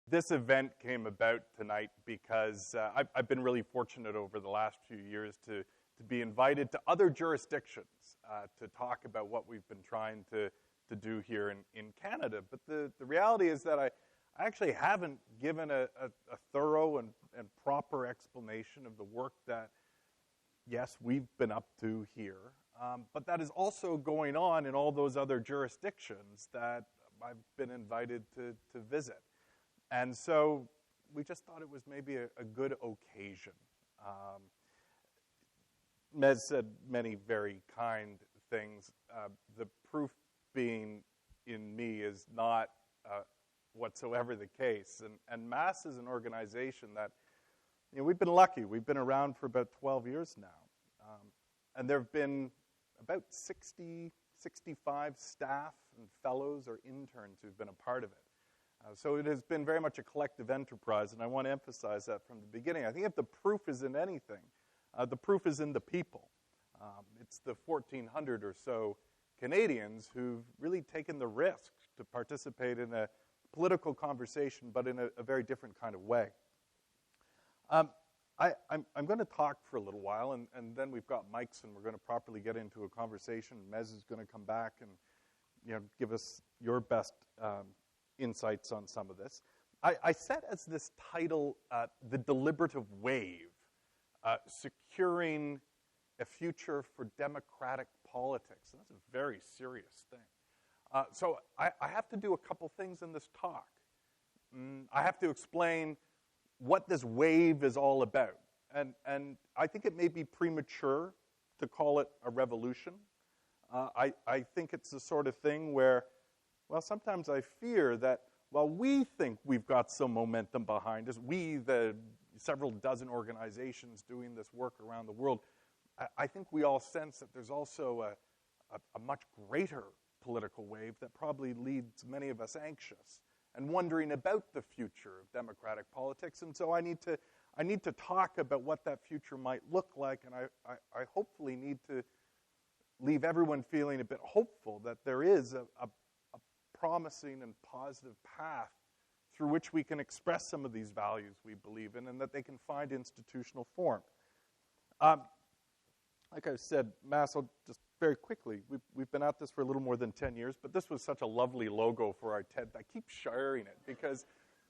This event came about tonight because I've been really fortunate over the last few years to be invited to other jurisdictions to talk about what we've been trying to do here in Canada. But the reality is that I actually haven't given a thorough and proper explanation of the work that, yes, we've been up to here, but that is also going on in all those other jurisdictions that I've been invited to visit. And so we just thought it was maybe a good occasion. Mez said many very kind things. The proof being in me is not whatsoever the case. And MASS is an organization that, we've been lucky. We've been around for about 12 years now. And there have been about 60, 65 staff and fellows or interns who've been a part of it. So it has been very much a collective enterprise, and I want to emphasize that from the beginning. I think if the proof is in anything, the proof is in the people. It's the 1,400 or so Canadians who've really taken the risk to participate in a political conversation, but in a very different kind of way. I'm going to talk for a little while, and then we've got mics, and we're going to properly get into a conversation. Mez is going to come back and give us your best insights on some of this. I set as this title, The Deliberative Wave, Securing a Future for Democratic Politics. And that's a very serious thing. So I have to do a couple things in this talk. I have to explain what this wave is all about. And I think it may be premature to call it a revolution. I think it's the sort of thing where, well, sometimes I fear that while we think we've got some momentum behind us, we, the several dozen organizations doing this work around the world, I think we all sense that there's also a much greater political wave that probably leaves many of us anxious and wondering about the future of democratic politics. And so I need to talk about what that future might look like, and I hopefully need to leave everyone feeling a bit hopeful that there is a promising and positive path through which we can express some of these values we believe in and that they can find institutional form. Like I said, Mass, I'll just very quickly, we've been at this for a little more than 10 years, but this was such a lovely logo for our tent. I keep sharing it because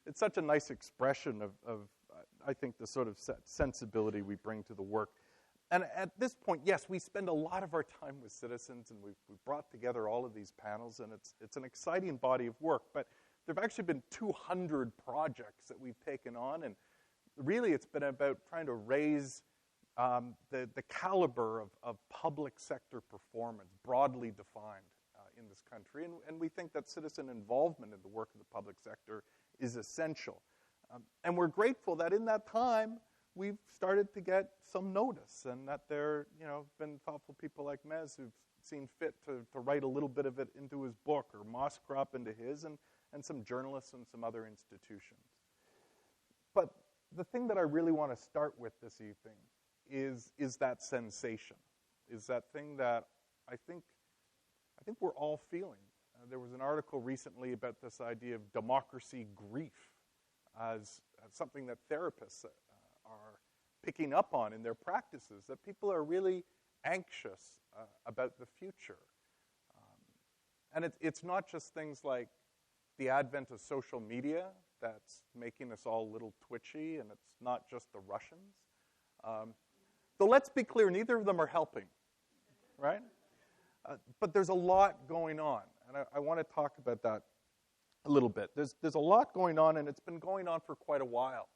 it's such a nice expression of I think, the sort of sensibility we bring to the work. And at this point, yes, we spend a lot of our time with citizens, and we've brought together all of these panels, and it's an exciting body of work. But there have actually been 200 projects that we've taken on, and really it's been about trying to raise the caliber of public sector performance, broadly defined in this country. And we think that citizen involvement in the work of the public sector is essential. And we're grateful that in that time, we've started to get some notice, and that there have been thoughtful people like Mez who've seen fit to write a little bit of it into his book, or Mosscrop into his, and some journalists and some other institutions. But the thing that I really want to start with this evening is that sensation, is that thing that I think we're all feeling. There was an article recently about this idea of democracy grief as something that therapists are picking up on in their practices, that people are really anxious about the future. And it's not just things like the advent of social media that's making us all a little twitchy, and it's not just the Russians. Though let's be clear, neither of them are helping, right? But there's a lot going on, and I want to talk about that a little bit. There's a lot going on, and it's been going on for quite a while.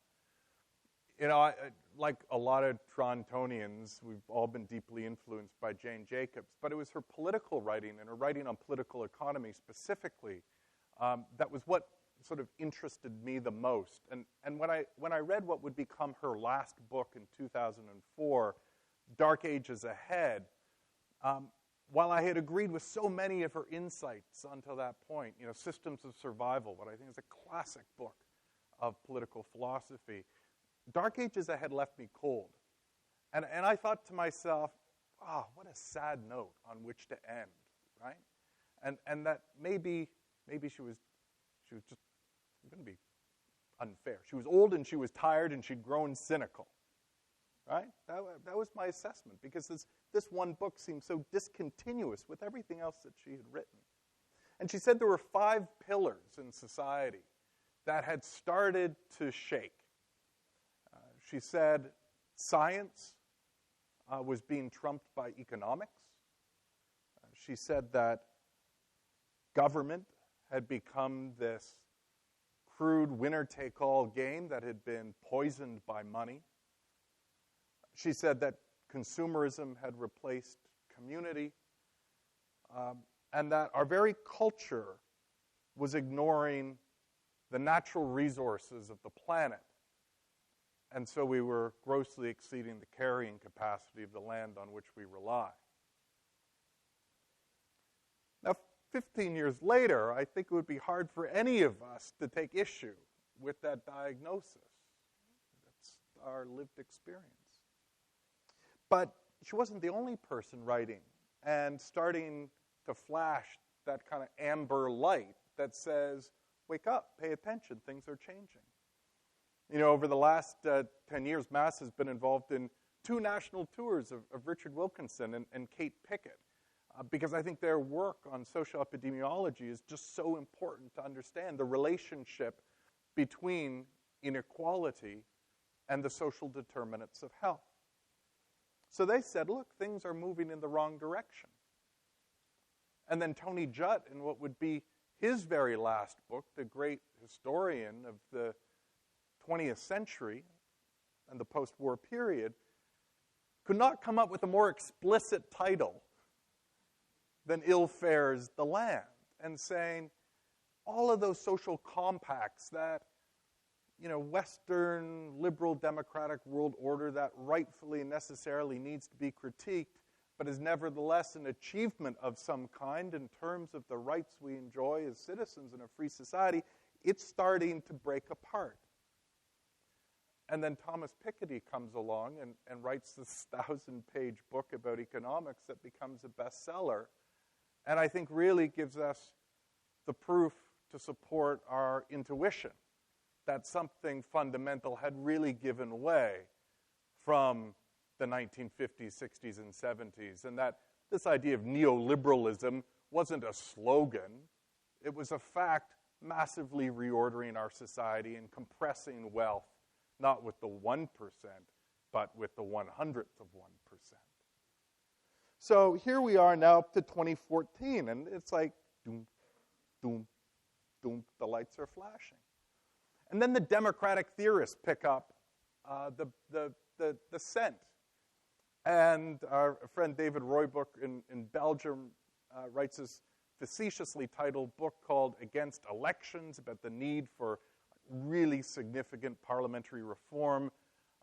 Like a lot of Torontonians, we've all been deeply influenced by Jane Jacobs, but it was her political writing and her writing on political economy specifically that was what sort of interested me the most. And when I read what would become her last book in 2004, Dark Ages Ahead, while I had agreed with so many of her insights until that point, Systems of Survival, what I think is a classic book of political philosophy, Dark Ages Ahead left me cold. And I thought to myself, what a sad note on which to end, right? And that maybe she was just going to be unfair. She was old and she was tired and she'd grown cynical. Right? That was my assessment, because this one book seemed so discontinuous with everything else that she had written. And she said there were 5 pillars in society that had started to shake. She said science was being trumped by economics. She said that government had become this crude winner-take-all game that had been poisoned by money. She said that consumerism had replaced community, and that our very culture was ignoring the natural resources of the planet, and so we were grossly exceeding the carrying capacity of the land on which we rely. Now, 15 years later, I think it would be hard for any of us to take issue with that diagnosis. That's our lived experience. But she wasn't the only person writing and starting to flash that kind of amber light that says, wake up, pay attention, things are changing. You know, over the last 10 years, Mass has been involved in 2 national tours of Richard Wilkinson and Kate Pickett, because I think their work on social epidemiology is just so important to understand the relationship between inequality and the social determinants of health. So they said, look, things are moving in the wrong direction. And then Tony Judt, in what would be his very last book, the great historian of the 20th century and the post-war period, could not come up with a more explicit title than Ill Fares the Land, and saying all of those social compacts that, you know, Western liberal democratic world order that rightfully and necessarily needs to be critiqued, but is nevertheless an achievement of some kind in terms of the rights we enjoy as citizens in a free society, it's starting to break apart. And then Thomas Piketty comes along and writes this 1,000-page book about economics that becomes a bestseller, and I think really gives us the proof to support our intuition that something fundamental had really given way from the 1950s, 60s, and 70s, and that this idea of neoliberalism wasn't a slogan. It was a fact massively reordering our society and compressing wealth, not with the 1%, but with the 1/100th of 1%. So here we are now up to 2014, and it's like, doom, doom, doom, the lights are flashing. And then the democratic theorists pick up the scent. And our friend David Roybroek in Belgium writes this facetiously titled book called Against Elections, about the need for really significant parliamentary reform.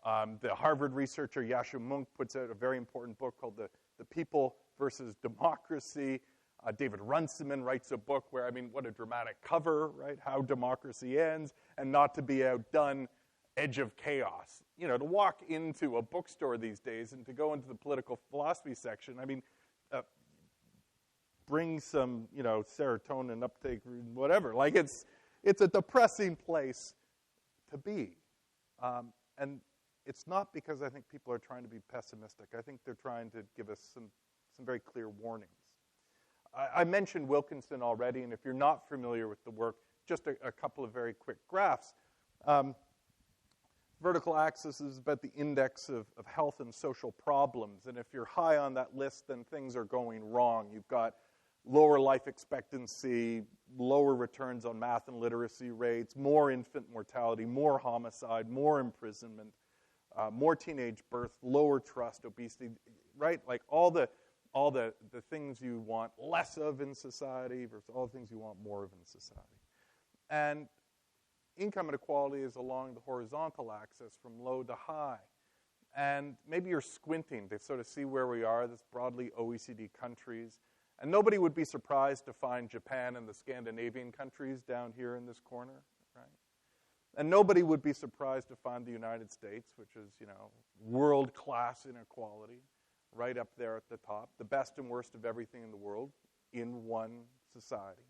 The Harvard researcher Yascha Mounk puts out a very important book called The People versus Democracy. David Runciman writes a book where, I mean, what a dramatic cover, right? How democracy ends, and not to be outdone, edge of chaos. You know, to walk into a bookstore these days and to go into the political philosophy section, I mean, bring some, you know, serotonin uptake, whatever. Like, it's a depressing place to be. And it's not because I think people are trying to be pessimistic. I think they're trying to give us some very clear warnings. I mentioned Wilkinson already, and if you're not familiar with the work, just a couple of very quick graphs. Vertical axis is about the index of health and social problems, and if you're high on that list, then things are going wrong. You've got lower life expectancy, lower returns on math and literacy rates, more infant mortality, more homicide, more imprisonment, more teenage birth, lower trust, obesity, right? Like all the things you want less of in society versus all the things you want more of in society. And income inequality is along the horizontal axis from low to high. And maybe you're squinting to sort of see where we are, this broadly OECD countries. And nobody would be surprised to find Japan and the Scandinavian countries down here in this corner, right? And nobody would be surprised to find the United States, which is, you know, world-class inequality, right up there at the top, the best and worst of everything in the world in one society.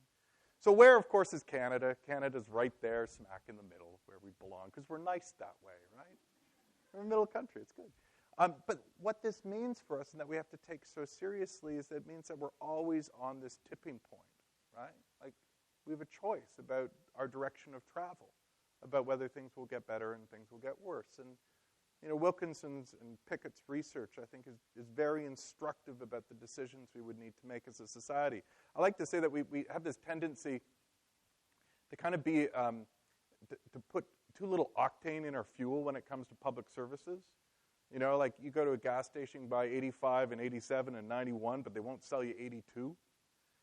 So where, of course, is Canada? Canada's right there, smack in the middle, where we belong, because we're nice that way, right? We're a middle country. It's good. But what this means for us, and that we have to take so seriously, is that it means that we're always on this tipping point, right? Like, we have a choice about our direction of travel, about whether things will get better and things will get worse. And, you know, Wilkinson's and Pickett's research, I think, is very instructive about the decisions we would need to make as a society. I like to say that we have this tendency to kind of be, to put too little octane in our fuel when it comes to public services. You know, like you go to a gas station, you buy 85 and 87 and 91, but they won't sell you 82.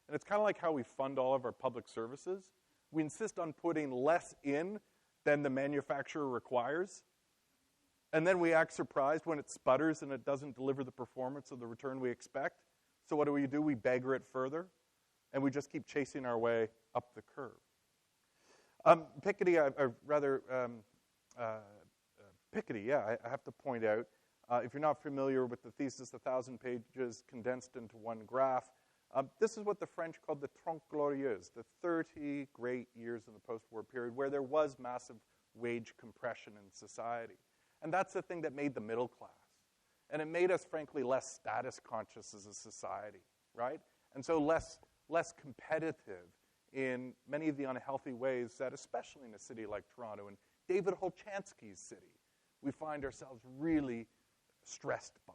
And it's kind of like how we fund all of our public services. We insist on putting less in than the manufacturer requires. And then we act surprised when it sputters and it doesn't deliver the performance or the return we expect. So what do? We beggar it further, and we just keep chasing our way up the curve. Piketty, I have to point out, if you're not familiar with the thesis, 1,000 pages condensed into one graph, this is what the French called the Trente Glorieuses, the 30 great years in the post-war period where there was massive wage compression in society. And that's the thing that made the middle class. And it made us, frankly, less status conscious as a society, right? And so less competitive in many of the unhealthy ways that, especially in a city like Toronto and David Holchansky's city, we find ourselves really stressed by.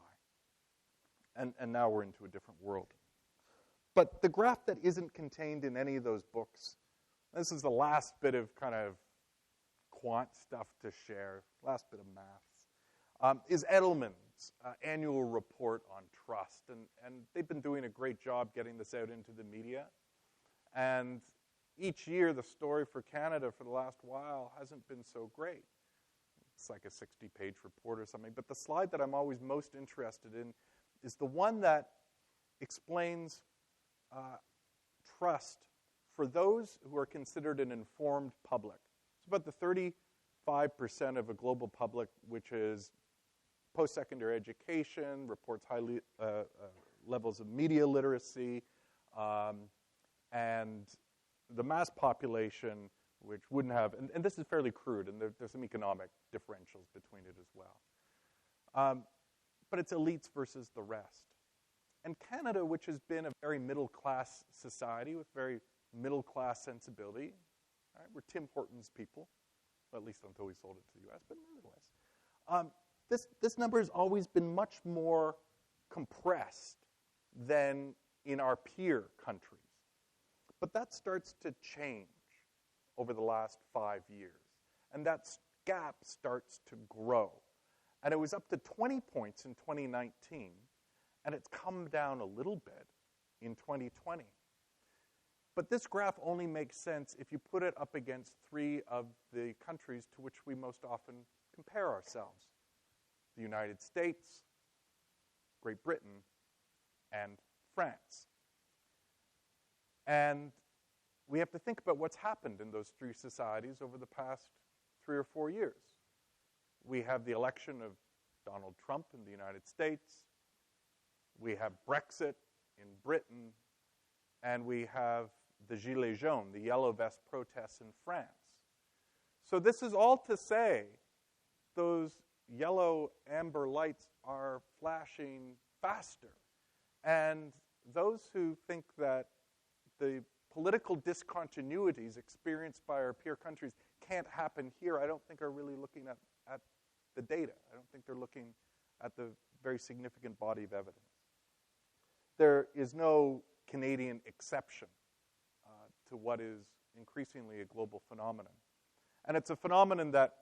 And now we're into a different world. But the graph that isn't contained in any of those books, this is the last bit of kind of quant stuff to share, last bit of maths, is Edelman's annual report on trust. And they've been doing a great job getting this out into the media. And each year, the story for Canada for the last while hasn't been so great. It's like a 60-page report or something. But the slide that I'm always most interested in is the one that explains trust for those who are considered an informed public. It's about the 35% of a global public which is post-secondary education, reports high levels of media literacy, and the mass population which wouldn't have, and this is fairly crude, and there's some economic differentials between it as well. But it's elites versus the rest. And Canada, which has been a very middle-class society with very middle-class sensibility, right? We're Tim Hortons people, well, at least until we sold it to the U.S., but nevertheless. This number has always been much more compressed than in our peer countries. But that starts to change over the last 5 years. And that gap starts to grow. And it was up to 20 points in 2019, and it's come down a little bit in 2020. But this graph only makes sense if you put it up against 3 of the countries to which we most often compare ourselves: the United States, Great Britain, and France. And we have to think about what's happened in those 3 societies over the past 3 or 4 years. We have the election of Donald Trump in the United States. We have Brexit in Britain. And we have the Gilets jaunes, the yellow vest protests in France. So this is all to say those yellow amber lights are flashing faster. And those who think that the political discontinuities experienced by our peer countries can't happen here, I don't think are really looking at the data. I don't think they're looking at the very significant body of evidence. There is no Canadian exception to what is increasingly a global phenomenon. And it's a phenomenon that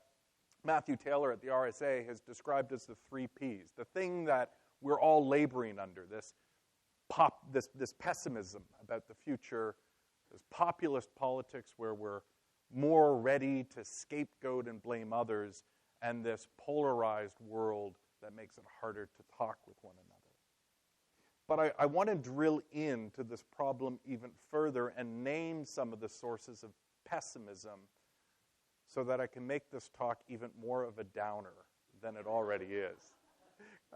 Matthew Taylor at the RSA has described as the 3 Ps, the thing that we're all laboring under, this pessimism about the future, this populist politics where we're more ready to scapegoat and blame others, and this polarized world that makes it harder to talk with one another. But I want to drill into this problem even further and name some of the sources of pessimism so that I can make this talk even more of a downer than it already is.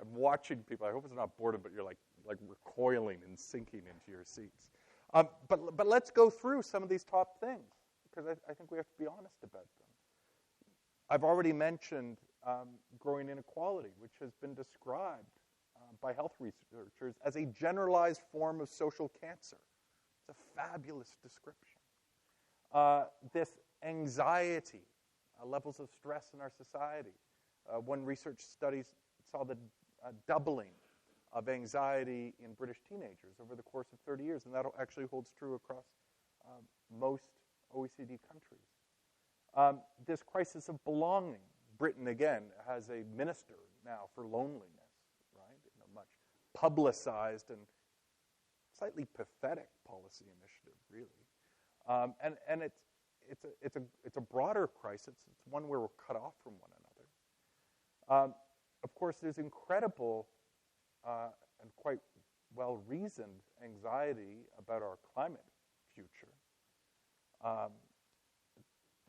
I'm watching people. I hope it's not boredom, but you're like recoiling and sinking into your seats. But let's go through some of these top things, because I think we have to be honest about them. I've already mentioned growing inequality, which has been described by health researchers as a generalized form of social cancer. It's a fabulous description. This anxiety, levels of stress in our society. One research study saw the doubling of anxiety in British teenagers over the course of 30 years, and that actually holds true across most OECD countries. This crisis of belonging. Britain, again, has a minister now for loneliness, right? A much publicized and slightly pathetic policy initiative, really. And it's a broader crisis. It's one where we're cut off from one another. Of course, there's incredible and quite well-reasoned anxiety about our climate future.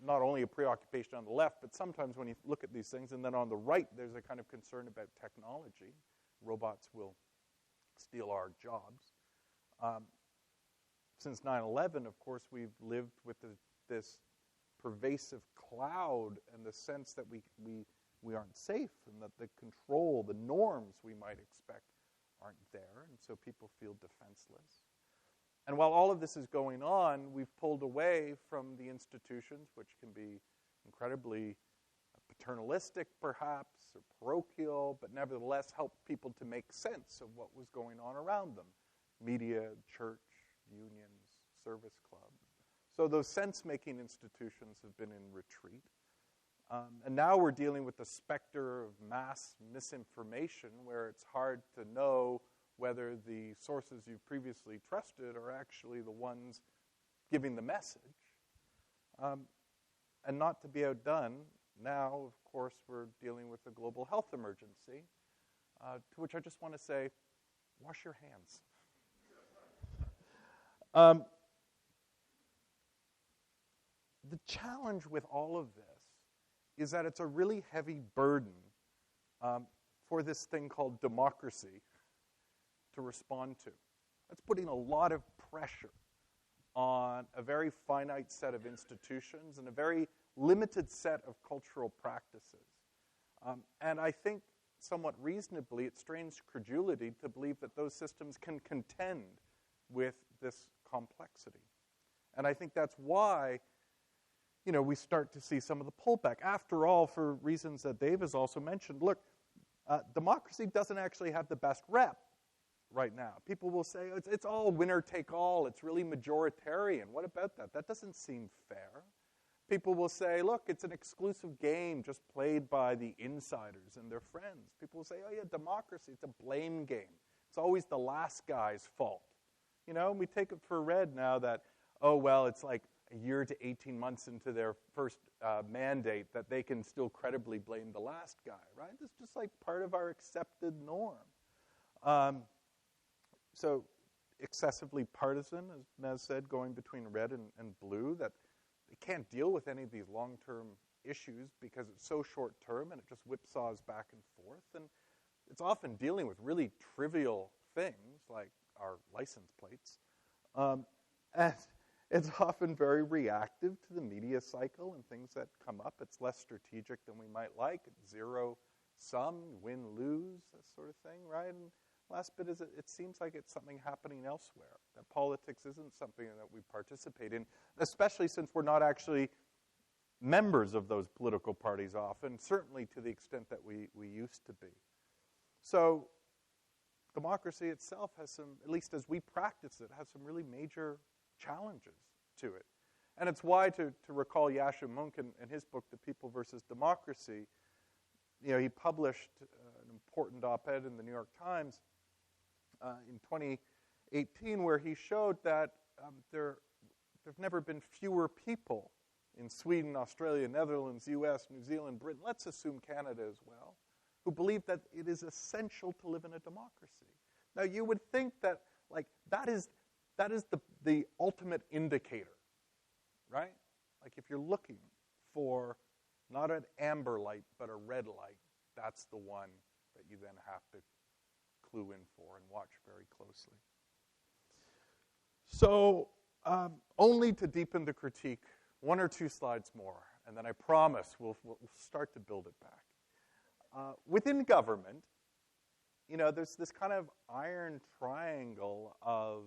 Not only a preoccupation on the left, but sometimes when you look at these things, and then on the right, there's a kind of concern about technology. Robots will steal our jobs. Since 9/11, of course, we've lived with this pervasive cloud and the sense that we aren't safe, and that the control, the norms we might expect aren't there, and so people feel defenseless. And while all of this is going on, we've pulled away from the institutions, which can be incredibly paternalistic, perhaps, or parochial, but nevertheless help people to make sense of what was going on around them. Media, church, unions, service clubs. So those sense-making institutions have been in retreat. And now we're dealing with the specter of mass misinformation, where it's hard to know whether the sources you've previously trusted are actually the ones giving the message. And not to be outdone, now, of course, we're dealing with a global health emergency, to which I just want to say, wash your hands. The challenge with all of this is that it's a really heavy burden for this thing called democracy to respond to. That's putting a lot of pressure on a very finite set of institutions and a very limited set of cultural practices. And I think somewhat reasonably it strains credulity to believe that those systems can contend with this complexity. And I think that's why we start to see some of the pullback. After all, for reasons that Dave has also mentioned, look, democracy doesn't actually have the best rep right now. People will say, it's all winner take all. It's really majoritarian. What about that? That doesn't seem fair. People will say, look, it's an exclusive game just played by the insiders and their friends. People will say, oh yeah, democracy, it's a blame game. It's always the last guy's fault. And we take it for read now that, oh, well, it's like a year to 18 months into their first mandate that they can still credibly blame the last guy, right? It's just like part of our accepted norm. So excessively partisan, as Nez said, going between red and blue, that they can't deal with any of these long-term issues because it's so short-term and it just whipsaws back and forth. And it's often dealing with really trivial things like our license plates. And it's often very reactive to the media cycle and things that come up. It's less strategic than we might like. It's zero-sum, win-lose, that sort of thing, right? And last bit is it seems like it's something happening elsewhere, that politics isn't something that we participate in, especially since we're not actually members of those political parties often, certainly to the extent that we used to be. So democracy itself has some, at least as we practice it, has some really major challenges to it. And it's why, to recall Yascha Mounk in his book, The People versus Democracy, he published an important op-ed in the New York Times in 2018 where he showed that there have never been fewer people in Sweden, Australia, Netherlands, US, New Zealand, Britain, let's assume Canada as well, who believe that it is essential to live in a democracy. Now, you would think that, that is the ultimate indicator, right? Like, if you're looking for not an amber light, but a red light, that's the one that you then have to clue in for and watch very closely. So only to deepen the critique, one or two slides more, and then I promise we'll start to build it back. Within government, there's this kind of iron triangle of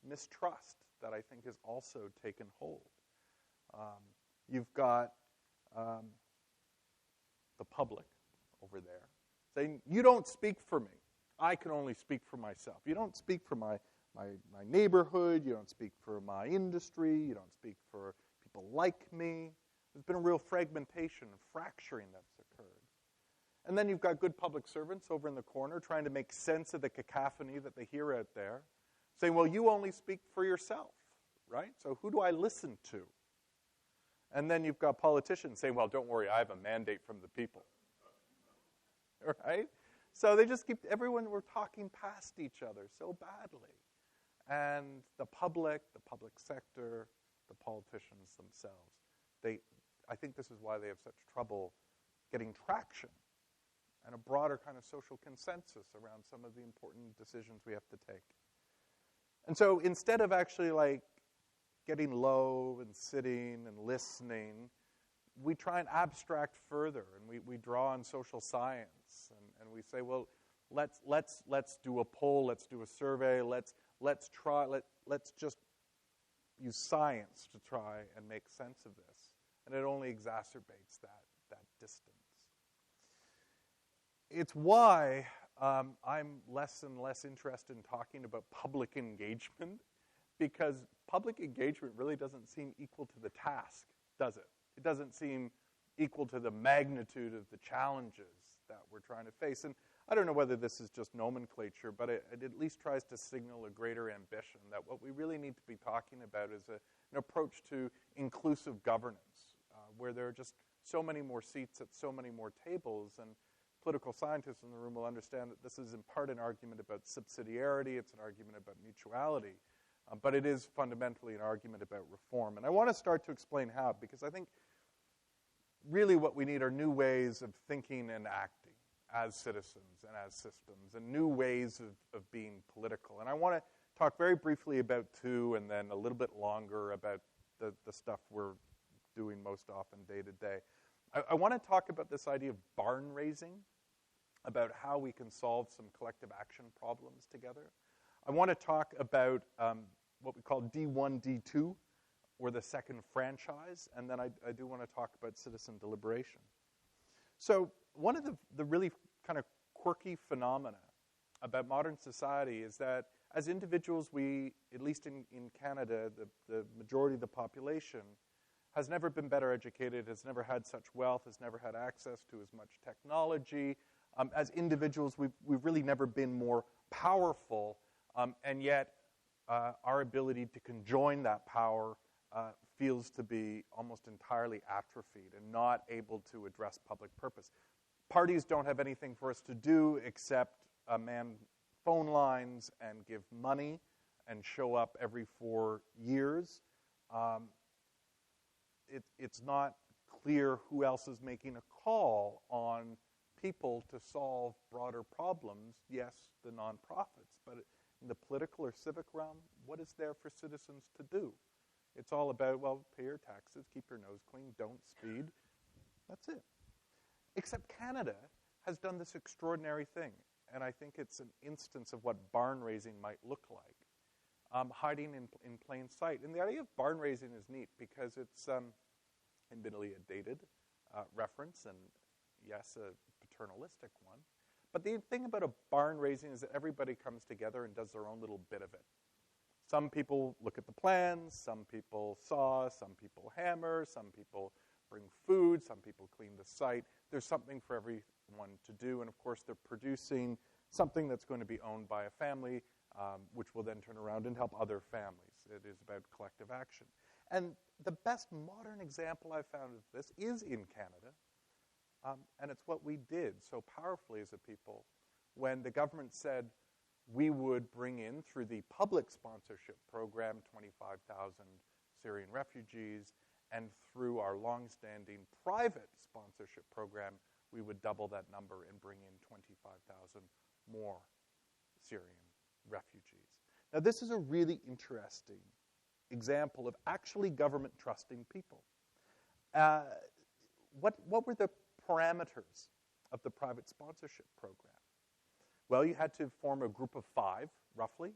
mistrust that I think has also taken hold. You've got the public over there saying, you don't speak for me. I can only speak for myself. You don't speak for my neighborhood. You don't speak for my industry. You don't speak for people like me. There's been a real fragmentation and fracturing that's occurred. And then you've got good public servants over in the corner trying to make sense of the cacophony that they hear out there, saying, well, you only speak for yourself, right? So who do I listen to? And then you've got politicians saying, well, don't worry, I have a mandate from the people, right? So they just keep, we're talking past each other so badly. And the public sector, the politicians themselves, I think this is why they have such trouble getting traction and a broader kind of social consensus around some of the important decisions we have to take. And so instead of actually getting low and sitting and listening, we try and abstract further, and we draw on social science, and we say, well, let's do a poll, let's do a survey, let's just use science to try and make sense of this, and it only exacerbates that distance. It's why I'm less and less interested in talking about public engagement, because public engagement really doesn't seem equal to the task, does it? It doesn't seem equal to the magnitude of the challenges that we're trying to face. And I don't know whether this is just nomenclature, but it at least tries to signal a greater ambition, that what we really need to be talking about is an approach to inclusive governance, where there are just so many more seats at so many more tables, and political scientists in the room will understand that this is in part an argument about subsidiarity, it's an argument about mutuality, but it is fundamentally an argument about reform. And I want to start to explain how, because I think really what we need are new ways of thinking and acting as citizens and as systems, and new ways of being political. And I want to talk very briefly about two, and then a little bit longer about the stuff we're doing most often day to day. I want to talk about this idea of barn raising, about how we can solve some collective action problems together. I want to talk about what we call D1, D2, or the second franchise, and then I do want to talk about citizen deliberation. So one of the really kind of quirky phenomena about modern society is that as individuals, we, at least in Canada, the majority of the population has never been better educated, has never had such wealth, has never had access to as much technology. As individuals, we've really never been more powerful, and yet our ability to conjoin that power feels to be almost entirely atrophied and not able to address public purpose. Parties don't have anything for us to do except man phone lines and give money and show up every 4 years. It's not clear who else is making a call on people to solve broader problems. Yes, the nonprofits, but in the political or civic realm, what is there for citizens to do? It's all about, well, pay your taxes, keep your nose clean, don't speed. That's it. Except Canada has done this extraordinary thing, and I think it's an instance of what barn raising might look like, hiding in plain sight. And the idea of barn raising is neat because it's admittedly a dated reference, and yes, a paternalistic one. But the thing about a barn raising is that everybody comes together and does their own little bit of it. Some people look at the plans, some people saw, some people hammer, some people bring food, some people clean the site. There's something for everyone to do, and of course they're producing something that's going to be owned by a family, which will then turn around and help other families. It is about collective action. And the best modern example I've found of this is in Canada, and it's what we did so powerfully as a people when the government said we would bring in, through the public sponsorship program, 25,000 Syrian refugees, and through our long-standing private sponsorship program, we would double that number and bring in 25,000 more Syrian refugees. Now, this is a really interesting example of actually government trusting people. What were the parameters of the private sponsorship program? Well, you had to form a group of 5, roughly.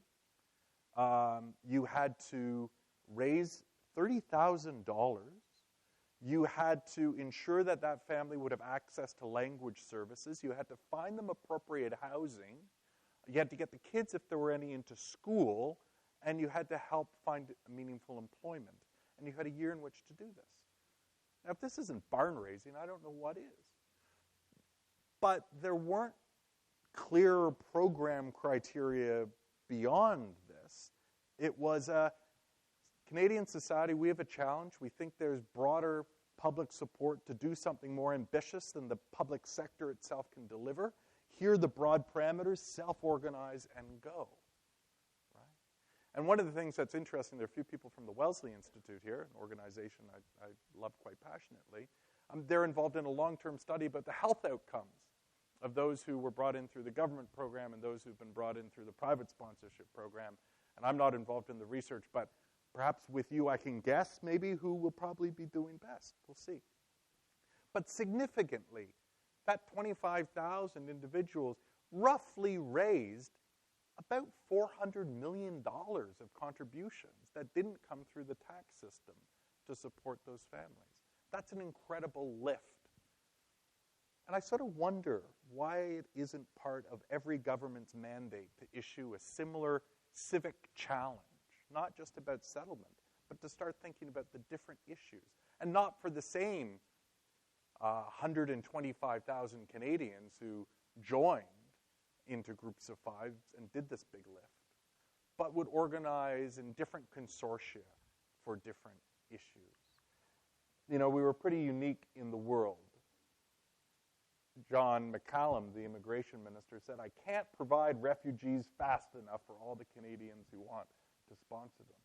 You had to raise $30,000. You had to ensure that that family would have access to language services. You had to find them appropriate housing. You had to get the kids, if there were any, into school. And you had to help find meaningful employment. And you had a year in which to do this. Now, if this isn't barn raising, I don't know what is. But there weren't clear program criteria beyond this. It was a Canadian society, we have a challenge. We think there's broader public support to do something more ambitious than the public sector itself can deliver. Here are the broad parameters, self-organize and go. Right? And one of the things that's interesting, there are a few people from the Wellesley Institute here, an organization I love quite passionately. They're involved in a long-term study about the health outcomes of those who were brought in through the government program and those who've been brought in through the private sponsorship program. And I'm not involved in the research, but perhaps with you I can guess maybe who will probably be doing best. We'll see. But significantly, that 25,000 individuals roughly raised about $400 million of contributions that didn't come through the tax system to support those families. That's an incredible lift. And I sort of wonder why it isn't part of every government's mandate to issue a similar civic challenge, not just about settlement, but to start thinking about the different issues. And not for the same 125,000 Canadians who joined into groups of 5 and did this big lift, but would organize in different consortia for different issues. You know, we were pretty unique in the world. John McCallum, the immigration minister, said, "I can't provide refugees fast enough for all the Canadians who want to sponsor them."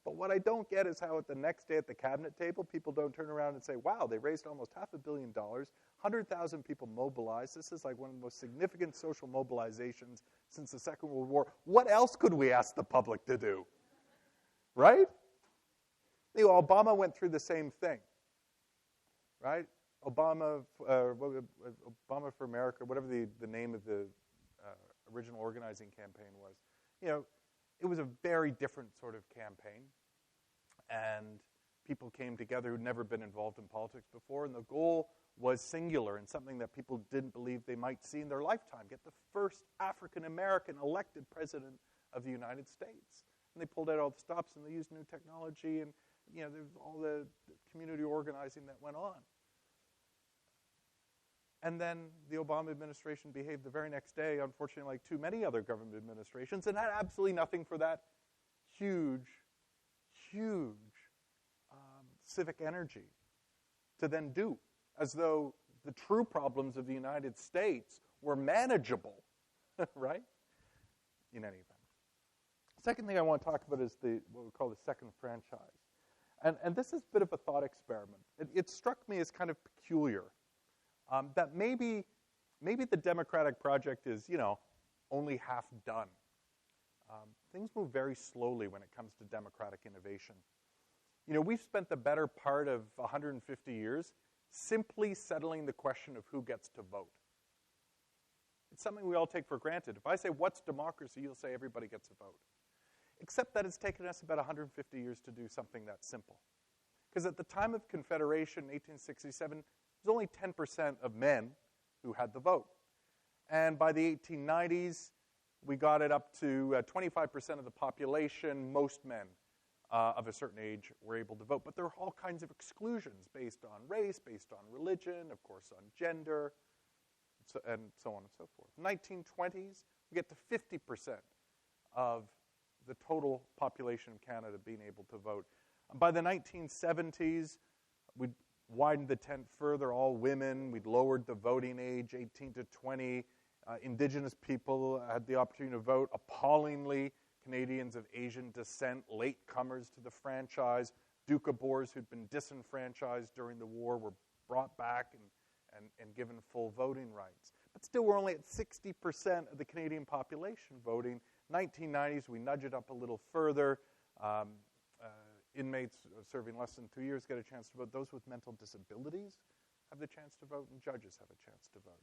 But what I don't get is how at the next day at the cabinet table, people don't turn around and say, wow, they raised almost $500 million, 100,000 people mobilized. This is like one of the most significant social mobilizations since the Second World War. What else could we ask the public to do? Right? You know, Obama went through the same thing. Right? Obama for America, whatever the name of the original organizing campaign was, you know, it was a very different sort of campaign. And people came together who'd never been involved in politics before, and the goal was singular and something that people didn't believe they might see in their lifetime: get the first African-American elected president of the United States. And they pulled out all the stops, and they used new technology, and you know, there's all the community organizing that went on. And then the Obama administration behaved the very next day, unfortunately, like too many other government administrations, and had absolutely nothing for that huge, huge civic energy to then do, as though the true problems of the United States were manageable, right? In any event. The second thing I want to talk about is what we call the second franchise. And this is a bit of a thought experiment. It struck me as kind of peculiar. That maybe the democratic project is, you know, only half done. Things move very slowly when it comes to democratic innovation. You know, we've spent the better part of 150 years simply settling the question of who gets to vote. It's something we all take for granted. If I say, what's democracy, you'll say everybody gets a vote. Except that it's taken us about 150 years to do something that simple. Because at the time of Confederation, 1867, there's only 10% of men who had the vote. And by the 1890s, we got it up to 25% of the population. Most men of a certain age were able to vote. But there are all kinds of exclusions based on race, based on religion, of course on gender, and so on and so forth. 1920s, we get to 50% of the total population of Canada being able to vote. By the 1970s, we'd widened the tent further, all women. We'd lowered the voting age, 18 to 20. Indigenous people had the opportunity to vote. Appallingly, Canadians of Asian descent, latecomers to the franchise, Doukhobors who'd been disenfranchised during the war were brought back and given full voting rights. But still, we're only at 60% of the Canadian population voting, 1990s, we nudge it up a little further. Inmates serving less than 2 years get a chance to vote. Those with mental disabilities have the chance to vote, and judges have a chance to vote.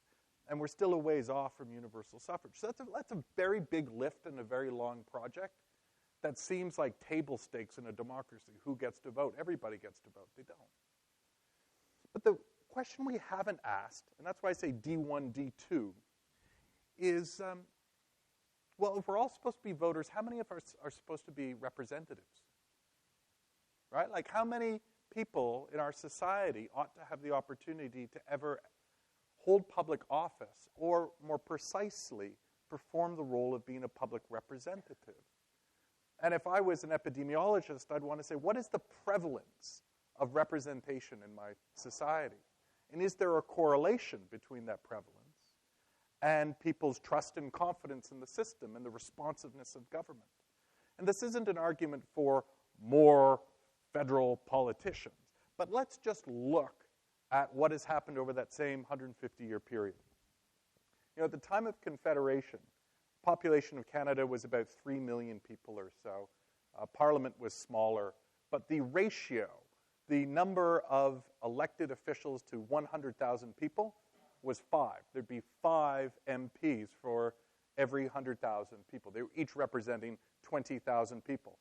And we're still a ways off from universal suffrage. So that's a very big lift and a very long project that seems like table stakes in a democracy. Who gets to vote? Everybody gets to vote. They don't. But the question we haven't asked, and that's why I say D1, D2, is, well, if we're all supposed to be voters, how many of us are supposed to be representatives? Right? Like, how many people in our society ought to have the opportunity to ever hold public office, or more precisely, perform the role of being a public representative? And if I was an epidemiologist, I'd want to say, what is the prevalence of representation in my society? And is there a correlation between that prevalence and people's trust and confidence in the system and the responsiveness of government? And this isn't an argument for more federal politicians, but let's just look at what has happened over that same 150-year period. You know, at the time of Confederation, the population of Canada was about 3 million people or so. Parliament was smaller, but the ratio, the number of elected officials to 100,000 people was 5. There'd be 5 MPs for every 100,000 people. They were each representing 20,000 people.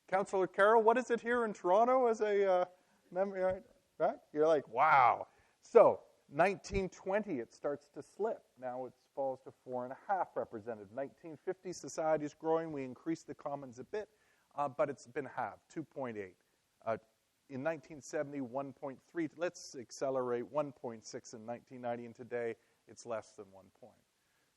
Councillor Carroll, what is it here in Toronto as a member? Right? You're like, wow. So 1920, it starts to slip. Now it falls to 4.5 represented. 1950, society's growing. We increase the commons a bit, but it's been halved, 2.8. In 1970, 1.3. Let's accelerate, 1.6 in 1990, and today it's less than 1 point.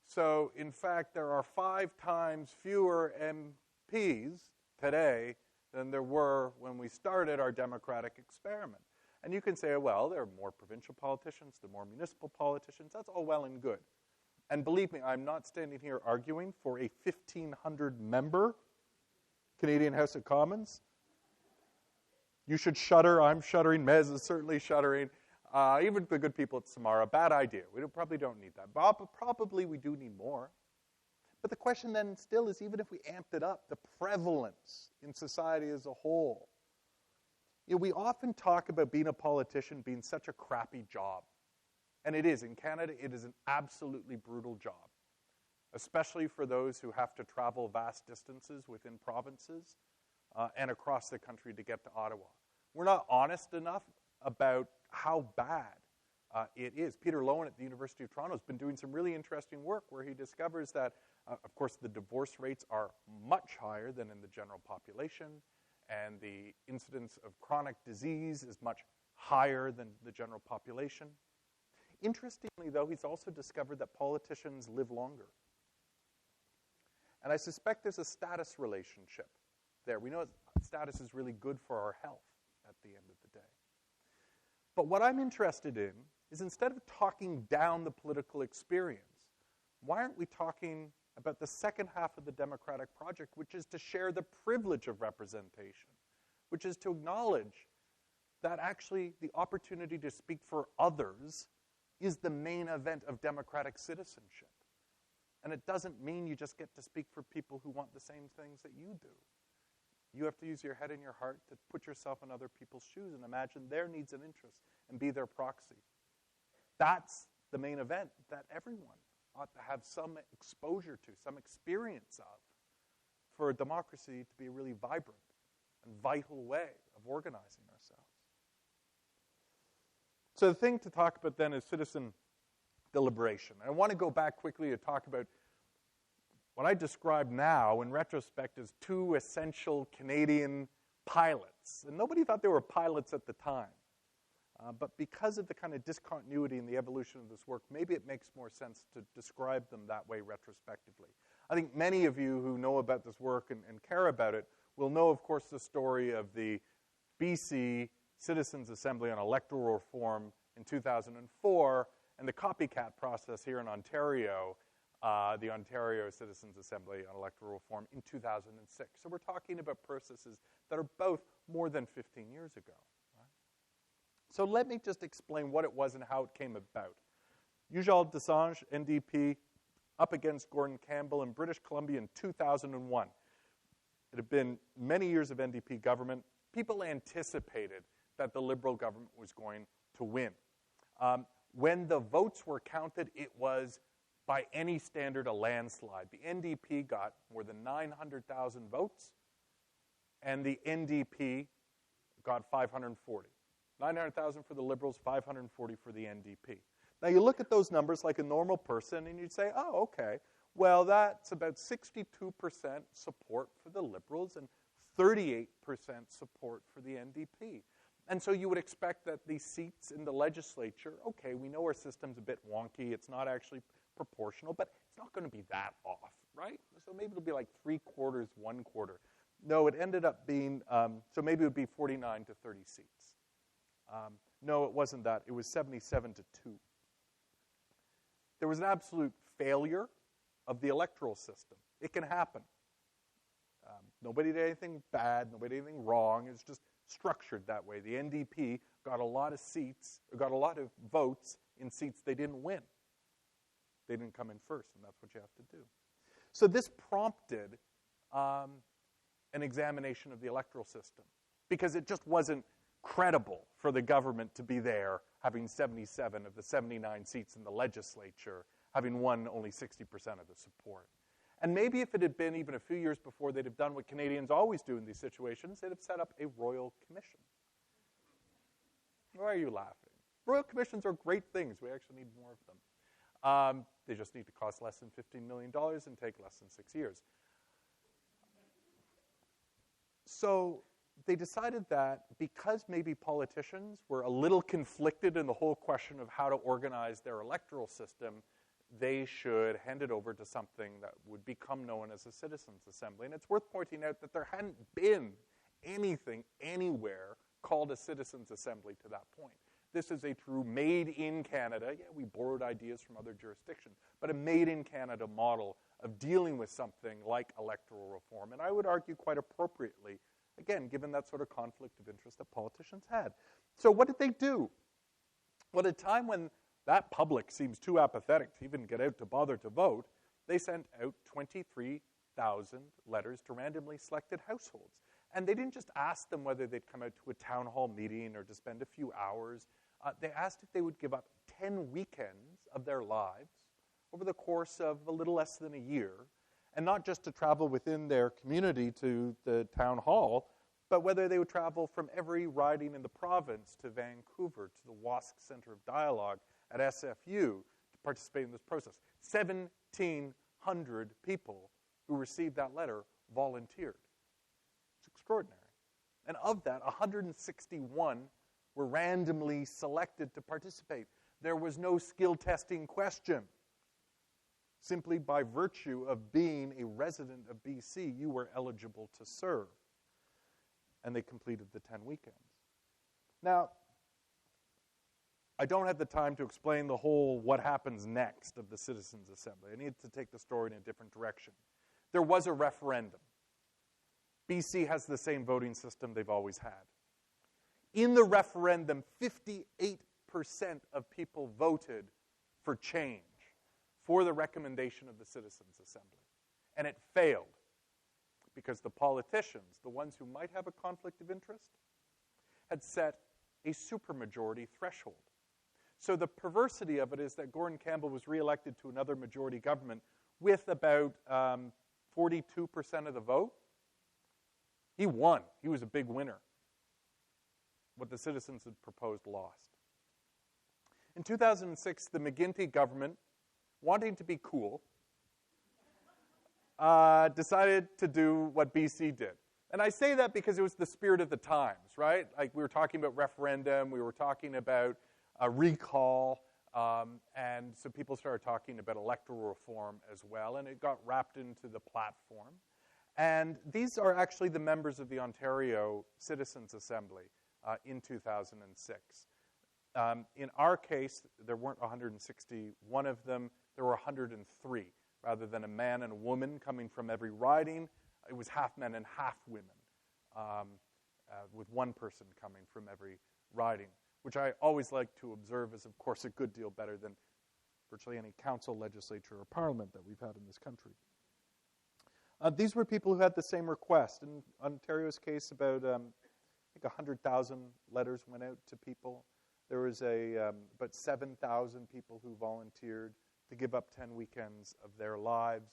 So, in fact, there are 5 times fewer MPs today than there were when we started our democratic experiment. And you can say, well, there are more provincial politicians, there are more municipal politicians. That's all well and good. And believe me, I'm not standing here arguing for a 1,500-member Canadian House of Commons. You should shudder. I'm shuddering. Mez is certainly shuddering. Even the good people at Samara, bad idea. We probably don't need that. But probably we do need more. But the question then still is, even if we amped it up, the prevalence in society as a whole. You know, we often talk about being a politician being such a crappy job. And it is. In Canada, it is an absolutely brutal job, especially for those who have to travel vast distances within provinces and across the country to get to Ottawa. We're not honest enough about how bad it is. Peter Lowen at the University of Toronto has been doing some really interesting work where he discovers that, of course, the divorce rates are much higher than in the general population, and the incidence of chronic disease is much higher than the general population. Interestingly, though, he's also discovered that politicians live longer. And I suspect there's a status relationship there. We know status is really good for our health at the end of the day. But what I'm interested in is, instead of talking down the political experience, why aren't we talking about the second half of the democratic project, which is to share the privilege of representation, which is to acknowledge that actually the opportunity to speak for others is the main event of democratic citizenship. And it doesn't mean you just get to speak for people who want the same things that you do. You have to use your head and your heart to put yourself in other people's shoes and imagine their needs and interests and be their proxy. That's the main event that everyone ought to have some exposure to, some experience of, for a democracy to be a really vibrant and vital way of organizing ourselves. So the thing to talk about then is citizen deliberation. I want to go back quickly to talk about what I describe now, in retrospect, as 2 essential Canadian pilots. And nobody thought they were pilots at the time. But because of the kind of discontinuity in the evolution of this work, maybe it makes more sense to describe them that way retrospectively. I think many of you who know about this work and care about it will know, of course, the story of the BC Citizens Assembly on electoral reform in 2004 and the copycat process here in Ontario, the Ontario Citizens Assembly on electoral reform in 2006. So we're talking about processes that are both more than 15 years ago. So let me just explain what it was and how it came about. Ujjal Dosanjh, NDP, up against Gordon Campbell in British Columbia in 2001. It had been many years of NDP government. People anticipated that the Liberal government was going to win. When the votes were counted, it was, by any standard, a landslide. The NDP got more than 900,000 votes, and the NDP got 540. 900,000 for the Liberals, 540 for the NDP. Now, you look at those numbers like a normal person, and you'd say, oh, okay, well, that's about 62% support for the Liberals and 38% support for the NDP. And so you would expect that these seats in the legislature, okay, we know our system's a bit wonky, it's not actually proportional, but it's not going to be that off, right? So maybe it'll be like 3/4, 1/4. No, it ended up being, so maybe it would be 49 to 30 seats. No, it wasn't that. It was 77 to 2. There was an absolute failure of the electoral system. It can happen. Nobody did anything bad, nobody did anything wrong. It's just structured that way. The NDP got a lot of seats, got a lot of votes in seats they didn't win. They didn't come in first, and that's what you have to do. So this prompted an examination of the electoral system because it just wasn't credible for the government to be there having 77 of the 79 seats in the legislature, having won only 60% of the support. And maybe if it had been even a few years before, they'd have done what Canadians always do in these situations. They'd have set up a royal commission. Why are you laughing? Royal commissions are great things. We actually need more of them. They just need to cost less than $15 million and take less than 6 years. So they decided that because maybe politicians were a little conflicted in the whole question of how to organize their electoral system, they should hand it over to something that would become known as a Citizens Assembly. And it's worth pointing out that there hadn't been anything anywhere called a Citizens Assembly to that point. This is a true made-in-Canada, yeah, we borrowed ideas from other jurisdictions, but a made-in-Canada model of dealing with something like electoral reform. And I would argue quite appropriately, again, given that sort of conflict of interest that politicians had. So what did they do? Well, at a time when that public seems too apathetic to even get out to bother to vote, they sent out 23,000 letters to randomly selected households. And they didn't just ask them whether they'd come out to a town hall meeting or to spend a few hours. They asked if they would give up 10 weekends of their lives over the course of a little less than a year, and not just to travel within their community to the town hall, but whether they would travel from every riding in the province to Vancouver, to the WASC Center of Dialogue at SFU to participate in this process. 1,700 people who received that letter volunteered. It's extraordinary. And of that, 161 were randomly selected to participate. There was no skill testing question. Simply by virtue of being a resident of BC, you were eligible to serve. And they completed the 10 weekends. Now, I don't have the time to explain the whole what happens next of the Citizens Assembly. I need to take the story in a different direction. There was a referendum. BC has the same voting system they've always had. In the referendum, 58% of people voted for change, for the recommendation of the Citizens Assembly. And it failed because the politicians, the ones who might have a conflict of interest, had set a supermajority threshold. So the perversity of it is that Gordon Campbell was reelected to another majority government with about 42% of the vote. He won. He was a big winner. What the citizens had proposed lost. In 2006, the McGuinty government, wanting to be cool, decided to do what BC did. And I say that because it was the spirit of the times, right? Like we were talking about referendum, we were talking about a recall, and so people started talking about electoral reform as well, and it got wrapped into the platform. And these are actually the members of the Ontario Citizens Assembly in 2006. In our case, there weren't 161 of them, there were 103. Rather than a man and a woman coming from every riding, it was half men and half women, with one person coming from every riding, which I always like to observe as, of course, a good deal better than virtually any council, legislature, or parliament that we've had in this country. These were people who had the same request. In Ontario's case, about I think 100,000 letters went out to people. There was about 7,000 people who volunteered to give up 10 weekends of their lives.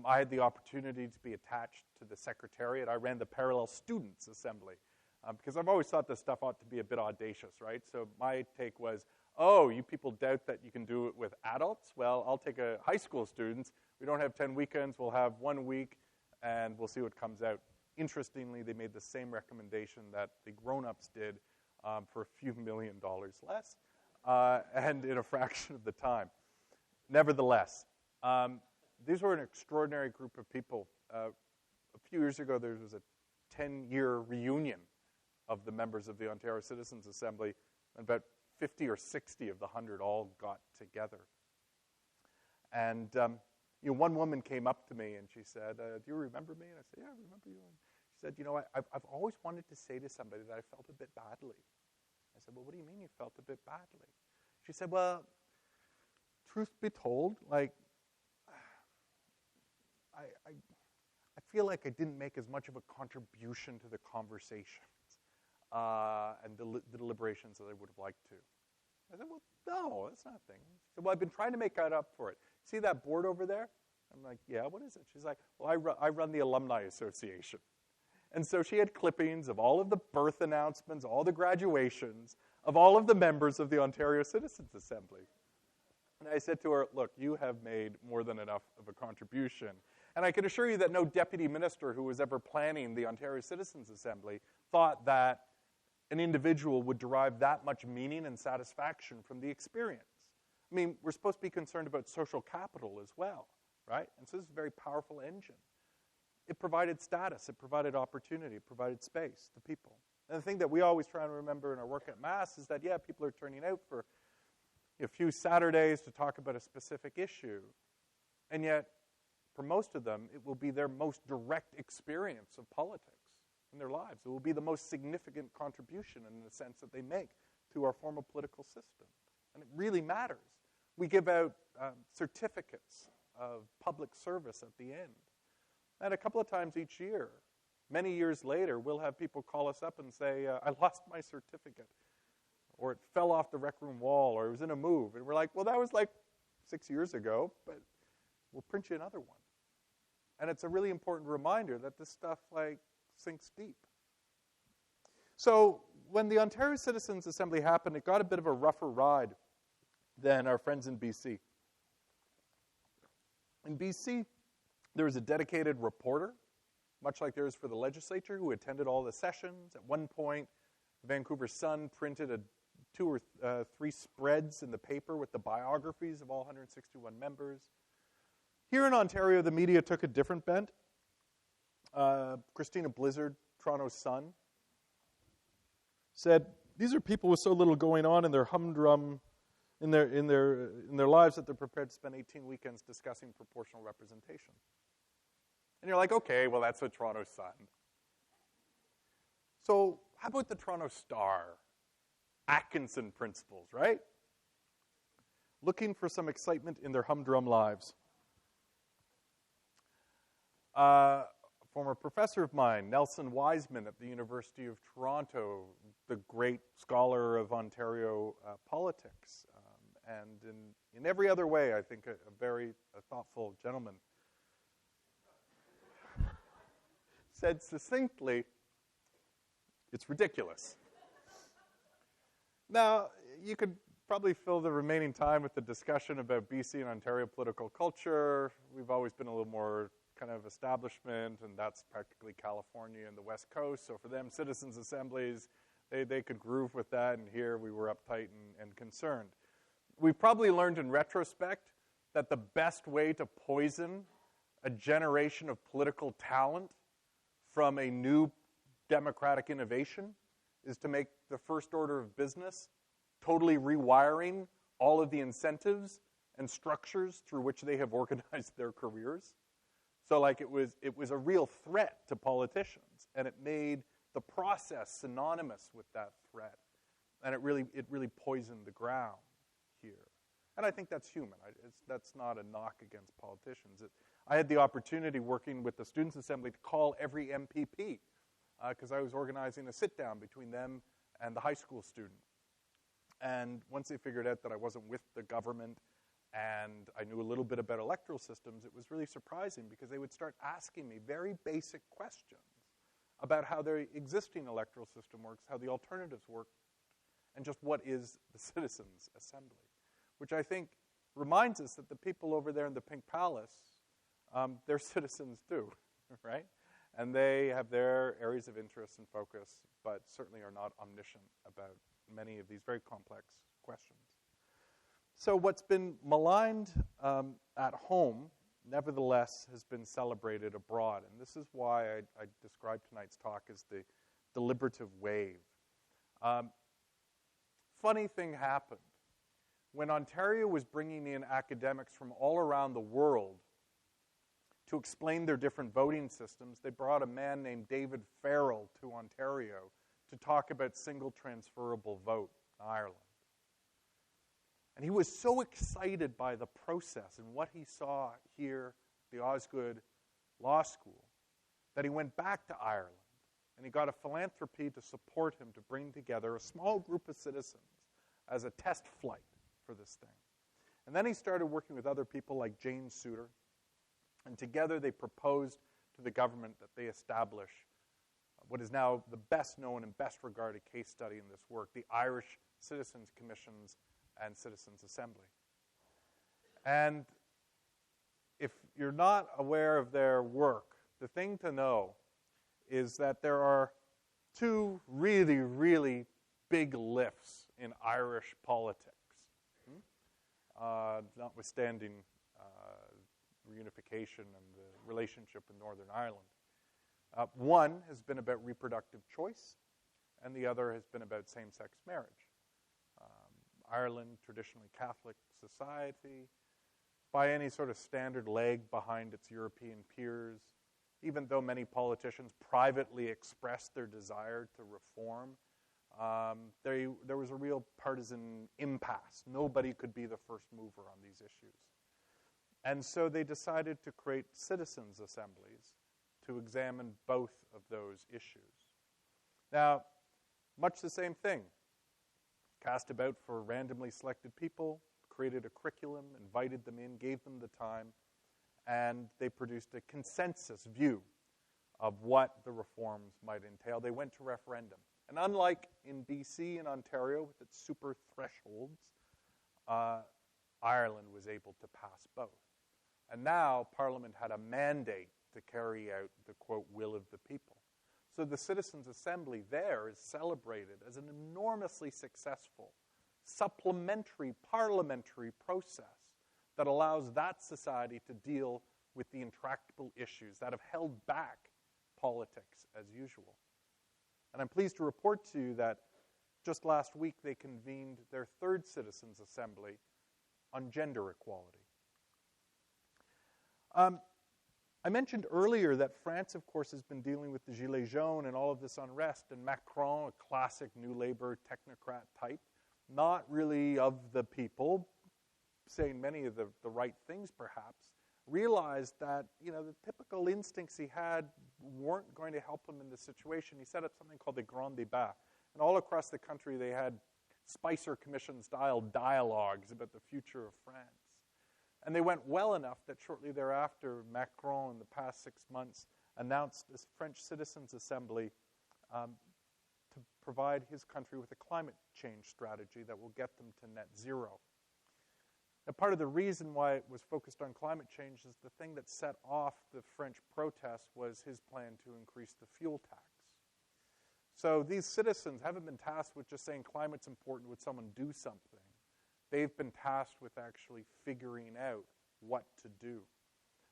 I had the opportunity to be attached to the Secretariat. I ran the Parallel Students Assembly because I've always thought this stuff ought to be a bit audacious, right? So my take was, oh, you people doubt that you can do it with adults? Well, I'll take high school students. We don't have 10 weekends. We'll have 1 week, and we'll see what comes out. Interestingly, they made the same recommendation that the grown-ups did for a few $1 million less and in a fraction of the time. Nevertheless, these were an extraordinary group of people. A few years ago, there was a 10-year reunion of the members of the Ontario Citizens Assembly, and about 50 or 60 of the 100 all got together. And one woman came up to me and she said, do you remember me? And I said, yeah, I remember you. And she said, I've always wanted to say to somebody that I felt a bit badly. I said, well, what do you mean you felt a bit badly? She said, well, truth be told, like, I feel like I didn't make as much of a contribution to the conversations and the deliberations that I would have liked to. I said, well, no, that's not a thing. She said, well, I've been trying to make that up for it. See that board over there? I'm like, yeah, what is it? She's like, well, I run the Alumni Association. And so she had clippings of all of the birth announcements, all the graduations, of all of the members of the Ontario Citizens Assembly. And I said to her, look, you have made more than enough of a contribution. And I can assure you that no deputy minister who was ever planning the Ontario Citizens Assembly thought that an individual would derive that much meaning and satisfaction from the experience. I mean, we're supposed to be concerned about social capital as well, right? And so this is a very powerful engine. It provided status, it provided opportunity, it provided space to people. And the thing that we always try and remember in our work at Mass is that, yeah, people are turning out for a few Saturdays to talk about a specific issue, and yet, for most of them, it will be their most direct experience of politics in their lives. It will be the most significant contribution in the sense that they make to our formal political system. And it really matters. We give out certificates of public service at the end. And a couple of times each year, many years later, we'll have people call us up and say, I lost my certificate, or it fell off the rec room wall, or it was in a move. And we're like, well, that was like 6 years ago, but we'll print you another one. And it's a really important reminder that this stuff sinks deep. So when the Ontario Citizens Assembly happened, it got a bit of a rougher ride than our friends in BC. In BC, there was a dedicated reporter, much like there is for the legislature, who attended all the sessions. At one point, the Vancouver Sun printed 2 or 3 spreads in the paper with the biographies of all 161 members. Here in Ontario, the media took a different bent. Christina Blizzard, Toronto Sun, said, these are people with so little going on in their humdrum, in their lives that they're prepared to spend 18 weekends discussing proportional representation. And you're like, okay, well, that's the Toronto Sun. So how about the Toronto Star? Atkinson principles, right? Looking for some excitement in their humdrum lives. Former professor of mine, Nelson Wiseman at the University of Toronto, the great scholar of Ontario politics, and in every other way, I think a very thoughtful gentleman, said succinctly, it's ridiculous. Now, you could probably fill the remaining time with the discussion about BC and Ontario political culture. We've always been a little more kind of establishment, and that's practically California and the West Coast. So for them, citizens' assemblies, they could groove with that, and here we were uptight and concerned. We've probably learned in retrospect that the best way to poison a generation of political talent from a new democratic innovation is to make the first order of business totally rewiring all of the incentives and structures through which they have organized their careers. So it was a real threat to politicians, and it made the process synonymous with that threat. And it really poisoned the ground here. And I think that's human. That's not a knock against politicians. I had the opportunity working with the Students' Assembly to call every MPP because I was organizing a sit-down between them and the high school student. And once they figured out that I wasn't with the government and I knew a little bit about electoral systems, it was really surprising because they would start asking me very basic questions about how their existing electoral system works, how the alternatives work, and just what is the Citizens Assembly, which I think reminds us that the people over there in the Pink Palace, they're citizens too, right? And they have their areas of interest and focus, but certainly are not omniscient about many of these very complex questions. So what's been maligned at home, nevertheless, has been celebrated abroad. And this is why I described tonight's talk as the deliberative wave. Funny thing happened. When Ontario was bringing in academics from all around the world to explain their different voting systems, they brought a man named David Farrell to Ontario to talk about single transferable vote in Ireland. And he was so excited by the process and what he saw here at the Osgoode Law School that he went back to Ireland and he got a philanthropy to support him to bring together a small group of citizens as a test flight for this thing. And then he started working with other people like Jane Souter, and together they proposed to the government that they establish what is now the best known and best regarded case study in this work, the Irish Citizens Commissions and Citizens Assembly. And if you're not aware of their work, the thing to know is that there are two really, really big lifts in Irish politics, notwithstanding reunification and the relationship in Northern Ireland. One has been about reproductive choice, and the other has been about same-sex marriage. Ireland, traditionally Catholic society, by any sort of standard leg behind its European peers, even though many politicians privately expressed their desire to reform, there was a real partisan impasse. Nobody could be the first mover on these issues. And so they decided to create citizens' assemblies to examine both of those issues. Now, much the same thing. Cast about for randomly selected people, created a curriculum, invited them in, gave them the time, and they produced a consensus view of what the reforms might entail. They went to referendum. And unlike in BC and Ontario with its super thresholds, Ireland was able to pass both. And now Parliament had a mandate to carry out the, quote, will of the people. So the Citizens' Assembly there is celebrated as an enormously successful supplementary parliamentary process that allows that society to deal with the intractable issues that have held back politics as usual. And I'm pleased to report to you that just last week they convened their third Citizens' Assembly on gender equality. I mentioned earlier that France, of course, has been dealing with the Gilets jaunes and all of this unrest, and Macron, a classic New Labour technocrat type, not really of the people, saying many of the right things perhaps, realized that, the typical instincts he had weren't going to help him in this situation. He set up something called the Grand Débat. And all across the country they had Spicer Commission-style dialogues about the future of France. And they went well enough that shortly thereafter, Macron, in the past 6 months, announced this French Citizens' Assembly to provide his country with a climate change strategy that will get them to net zero. Now, part of the reason why it was focused on climate change is the thing that set off the French protests was his plan to increase the fuel tax. So these citizens haven't been tasked with just saying climate's important, would someone do something? They've been tasked with actually figuring out what to do.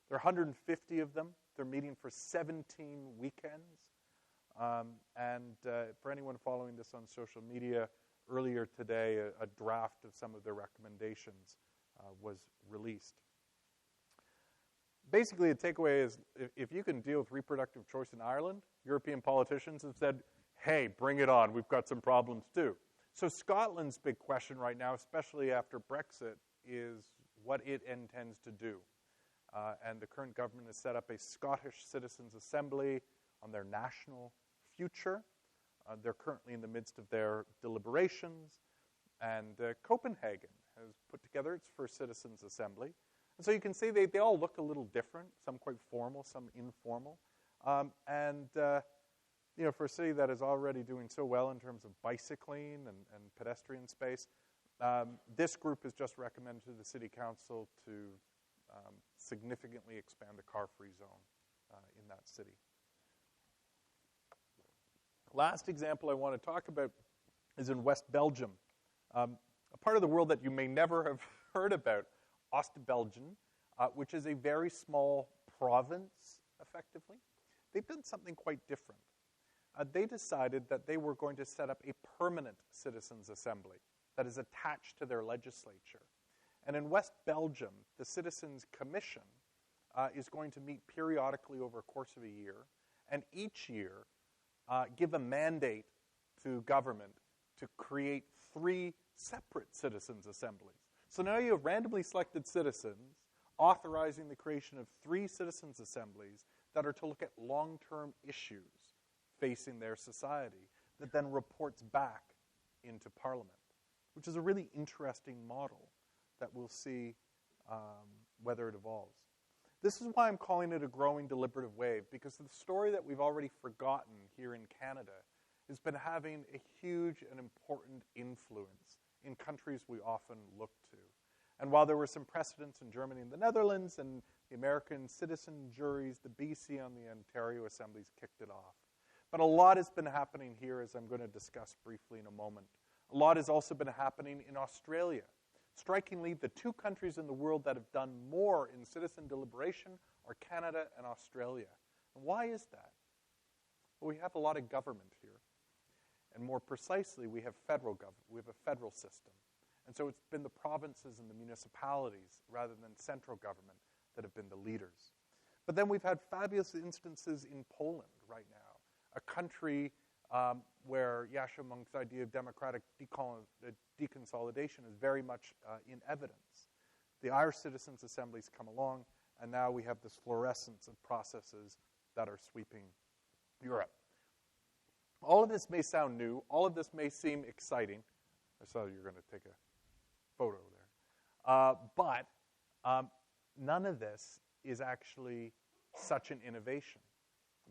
There are 150 of them. They're meeting for 17 weekends. For anyone following this on social media, earlier today, a draft of some of their recommendations was released. Basically, the takeaway is if you can deal with reproductive choice in Ireland, European politicians have said, hey, bring it on. We've got some problems too. So Scotland's big question right now, especially after Brexit, is what it intends to do. And the current government has set up a Scottish Citizens Assembly on their national future. They're currently in the midst of their deliberations. And Copenhagen has put together its first Citizens Assembly. And so you can see they all look a little different, some quite formal, some informal. For a city that is already doing so well in terms of bicycling and pedestrian space, this group has just recommended to the City Council to significantly expand the car-free zone in that city. Last example I want to talk about is in West Belgium, a part of the world that you may never have heard about, Oost-Belgium, which is a very small province, effectively. They've done something quite different. They decided that they were going to set up a permanent Citizens Assembly that is attached to their legislature. And in West Belgium, the Citizens Commission is going to meet periodically over a course of a year, and each year give a mandate to government to create 3 separate Citizens Assemblies. So now you have randomly selected citizens authorizing the creation of 3 Citizens Assemblies that are to look at long-term issues facing their society that then reports back into Parliament, which is a really interesting model that we'll see whether it evolves. This is why I'm calling it a growing deliberative wave, because the story that we've already forgotten here in Canada has been having a huge and important influence in countries we often look to. And while there were some precedents in Germany and the Netherlands, and the American citizen juries, the BC and the Ontario assemblies kicked it off. But a lot has been happening here, as I'm going to discuss briefly in a moment. A lot has also been happening in Australia. Strikingly, the 2 countries in the world that have done more in citizen deliberation are Canada and Australia. And why is that? Well, we have a lot of government here. And more precisely, we have federal government. We have a federal system. And so it's been the provinces and the municipalities, rather than central government, that have been the leaders. But then we've had fabulous instances in Poland right now, a country where Yasha Monk's idea of democratic deconsolidation is very much in evidence. The Irish Citizens Assemblies come along, and now we have this fluorescence of processes that are sweeping Europe. All of this may sound new. All of this may seem exciting. I saw you were going to take a photo there. But none of this is actually such an innovation.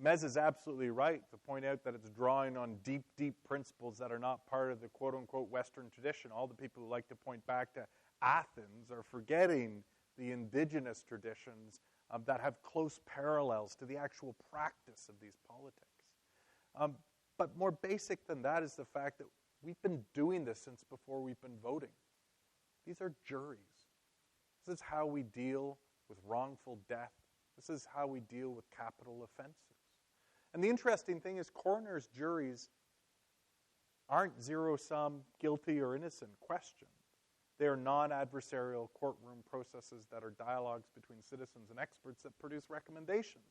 Mez is absolutely right to point out that it's drawing on deep, deep principles that are not part of the quote-unquote Western tradition. All the people who like to point back to Athens are forgetting the indigenous traditions that have close parallels to the actual practice of these politics. But more basic than that is the fact that we've been doing this since before we've been voting. These are juries. This is how we deal with wrongful death. This is how we deal with capital offenses. And the interesting thing is coroners' juries aren't zero-sum guilty or innocent questions. They are non-adversarial courtroom processes that are dialogues between citizens and experts that produce recommendations.